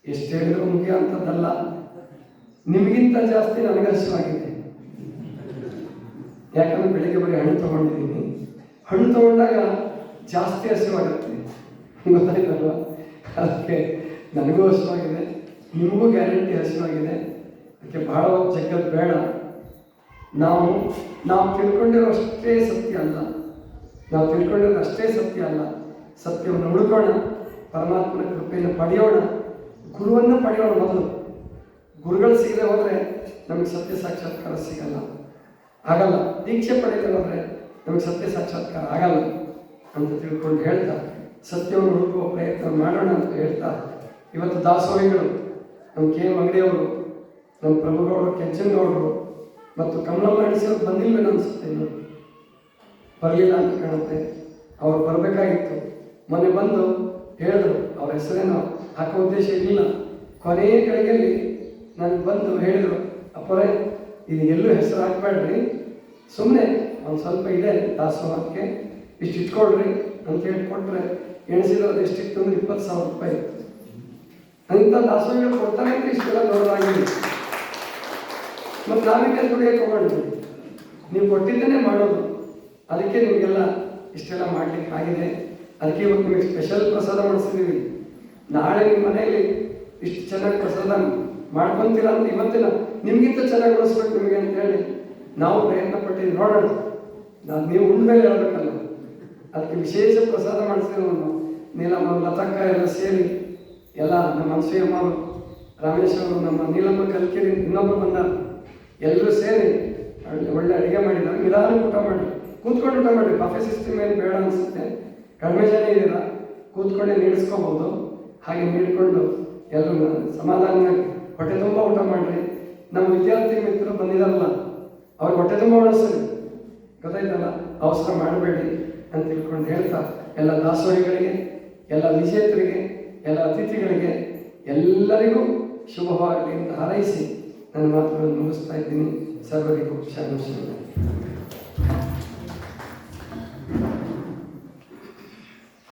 Speaker 1: ಎಷ್ಟು ಹೇಳಿದ್ರು ಮುಗಿಯುವಂಥದ್ದಲ್ಲ. ನಿಮಗಿಂತ ಜಾಸ್ತಿ ನನಗೆ ಹಸಿವಾಗಿದೆ. ಯಾಕಂದ್ರೆ ಬೆಳಿಗ್ಗೆ ಬರೀ ಹಣ್ಣು ತೊಗೊಂಡಿದ್ದೀನಿ. ಹಣ್ಣು ತೊಗೊಂಡಾಗ ಜಾಸ್ತಿ ಹಸಿವಾಗುತ್ತೆ, ಗೊತ್ತಾಯ್ತಲ್ವ? ಅದಕ್ಕೆ ನನಗೂ ಹಸಿವಾಗಿದೆ, ನಿಮಗೂ ಗ್ಯಾರಂಟಿ ಹಸಿವಾಗಿದೆ. ಅದಕ್ಕೆ ಭಾಳ ಜಗ್ಗದ್ದು ಬೇಡ. ನಾವು ತಿಳ್ಕೊಂಡಿರೋ ಅಷ್ಟೇ ಸತ್ಯ ಅಲ್ಲ, ನಾವು ತಿಳ್ಕೊಂಡಿರೋ ಅಷ್ಟೇ ಸತ್ಯ ಅಲ್ಲ. ಸತ್ಯವನ್ನು ಉಳ್ಕೋಣ, ಪರಮಾತ್ಮನ ಕೃಪೆಯನ್ನು ಪಡೆಯೋಣ, ಗುರುವನ್ನು ಪಡೆಯೋಣ. ಮೊದಲು ಗುರುಗಳು ಸಿಗದೆ ಹೋದರೆ ನಮಗೆ ಸತ್ಯ ಸಾಕ್ಷಾತ್ಕಾರ ಸಿಗಲ್ಲ, ಆಗಲ್ಲ. ದೀಕ್ಷೆ ಪಡೆಯದೆ ಹೋದರೆ ನಮಗೆ ಸತ್ಯ ಸಾಕ್ಷಾತ್ಕಾರ ಆಗಲ್ಲ ಅಂತ ತಿಳ್ಕೊಂಡು ಹೇಳ್ತಾ, ಸತ್ಯವನ್ನು ಹುಡುಕುವ ಪ್ರಯತ್ನ ಮಾಡೋಣ ಅಂತ ಹೇಳ್ತಾ, ಇವತ್ತು ದಾಸೋಹಿಗಳು ನಮ್ಮ ಕೆ ಎಂ ಅಂಗಡಿಯವರು, ನಮ್ಮ ಪ್ರಭುಗೌಡರು, ಕೆಂಚನಗೌಡರು ಮತ್ತು ಕಮಲಮ್ಮ ಅಡಿಸಿಯವ್ರು ಬಂದಿಲ್ವೇನೋ ಅನಿಸುತ್ತೆ. ಇನ್ನು ಬರಲಿಲ್ಲ ಅಂತ ಕಾಣುತ್ತೆ. ಅವ್ರು ಬರಬೇಕಾಗಿತ್ತು. ಮೊನ್ನೆ ಬಂದು ಹೇಳಿದ್ರು, ಅವ್ರ ಹೆಸರೇನೋ ಹಾಕೋ ಉದ್ದೇಶ ಇರಲಿಲ್ಲ. ಕೊನೆಯ ಗಳಿಗೆಯಲ್ಲಿ ನನಗೆ ಬಂದು ಹೇಳಿದರು, ಅಪ್ಪರೇ ಇದು ಎಲ್ಲೂ ಹೆಸರು ಹಾಕಬೇಡ್ರಿ, ಸುಮ್ಮನೆ ಒಂದು ಸ್ವಲ್ಪ ಇದೆ ದಾಸೋಹಕ್ಕೆ, ಇಷ್ಟು ಇಟ್ಕೊಳ್ರಿ ಅಂತ ಹೇಳಿಕೊಟ್ರೆ ಎಣಿಸಿದ್ರೆ ಅದು ಎಷ್ಟಿತ್ತು ಅಂದ್ರೆ 20,000 ರೂಪಾಯಿ ಇತ್ತು. ಅಂಥ ದಾಸೋಹಿಗಳು ಕೊಡ್ತಾರೆ ಅಂತ ಇಷ್ಟೆಲ್ಲ ದೊಡ್ಡದಾಗಿದೆ. ಮತ್ತು ನಾವೇಕೆ ದುಡಿಯೋಕೆ ಹೋಗೋಣ, ನೀವು ಕೊಟ್ಟಿದ್ದೇನೆ ಮಾಡೋದು. ಅದಕ್ಕೆ ನಿಮಗೆಲ್ಲ ಇಷ್ಟೆಲ್ಲ ಮಾಡಲಿಕ್ಕೆ ಆಗಿದೆ. ಅದಕ್ಕೆ ಇವತ್ತು ನಿಮಗೆ ಸ್ಪೆಷಲ್ ಪ್ರಸಾದ ಮಾಡಿಸಿದ್ದೀವಿ. ನಾಳೆ ನಿಮ್ಮ ಮನೆಯಲ್ಲಿ ಇಷ್ಟು ಚೆನ್ನಾಗಿ ಪ್ರಸಾದ ಮಾಡ್ಕೊತೀರ ಅಂತ ಇವತ್ತಿನ ನಿಮಗಿಂತ ಚೆನ್ನಾಗಿ ಉಳಿಸ್ಬೇಕು ನಿಮಗೆ ಅಂತ ಹೇಳಿ ನಾವು ಪ್ರಯತ್ನ ಪಟ್ಟಿದ್ದೀವಿ. ನೋಡೋಣ, ನೀವು ಉಂಡ್ಮೇಲೆ ಹೇಳ್ಬೇಕಲ್ಲ. ಅದಕ್ಕೆ ವಿಶೇಷ ಪ್ರಸಾದ ಮಾಡಿಸಿದ್ರು. ನೀಲಮ್ಮ, ಲತಕ್ಕ ಎಲ್ಲ ಸೇರಿ, ಎಲ್ಲ ನಮ್ಮ ಅನ್ಸೂಯಮ್ಮವರು, ರಾಮೇಶ್ವರು, ನಮ್ಮ ನೀಲಮ್ಮ ಕಲ್ಕಿರಿ, ಇನ್ನೊಬ್ಬರು ಬಂದಾರ, ಎಲ್ಲರೂ ಸೇರಿ ಒಳ್ಳೆ ಅಡುಗೆ ಮಾಡಿದ್ದಾರೆ. ನಿಧಾನಕ್ಕೆ ಊಟ ಮಾಡಿ, ಕೂತ್ಕೊಂಡು ಊಟ ಮಾಡಿ. ಬಫೆ ಸಿಸ್ಟಮ್ ಏನು ಬೇಡ ಅನಿಸುತ್ತೆ, ಕಡಿಮೆ ಜನ ಇದ್ದೀರಾ, ಕೂತ್ಕೊಂಡೇ ನೀಡಿಸ್ಕೋಬೋದು. ಹಾಗೆ ನೀಡಿಕೊಂಡು ಎಲ್ಲರೂ ಸಮಾಧಾನವಾಗಿ ಹೊಟ್ಟೆ ತುಂಬ ಊಟ ಮಾಡಿರಿ. ನಮ್ಮ ವಿದ್ಯಾರ್ಥಿ ಮಿತ್ರರು ಬಂದಿದ್ದಾರಲ್ಲ, ಅವ್ರಿಗೆ ಹೊಟ್ಟೆ ತುಂಬ ಉಳಿಸ್ರಿ, ಗೊತ್ತಾಯ್ತಲ್ಲ? ಅವಸರ ಮಾಡಬೇಡಿ ಅಂತ ತಿಳ್ಕೊಂಡು ಹೇಳ್ತಾ, ಎಲ್ಲ ದಾಸೋಹಿಗಳಿಗೆ, ಎಲ್ಲ ವಿಜೇತರಿಗೆ, ಎಲ್ಲ ಅತಿಥಿಗಳಿಗೆ ಎಲ್ಲರಿಗೂ ಶುಭವಾಗಲಿ ಅಂತ ಹಾರೈಸಿ ನನ್ನ ಮಾತುಗಳನ್ನು ಮುಗಿಸ್ತಾ ಇದ್ದೀನಿ. ಸರ್ವರಿಗೂ ಶರಣ.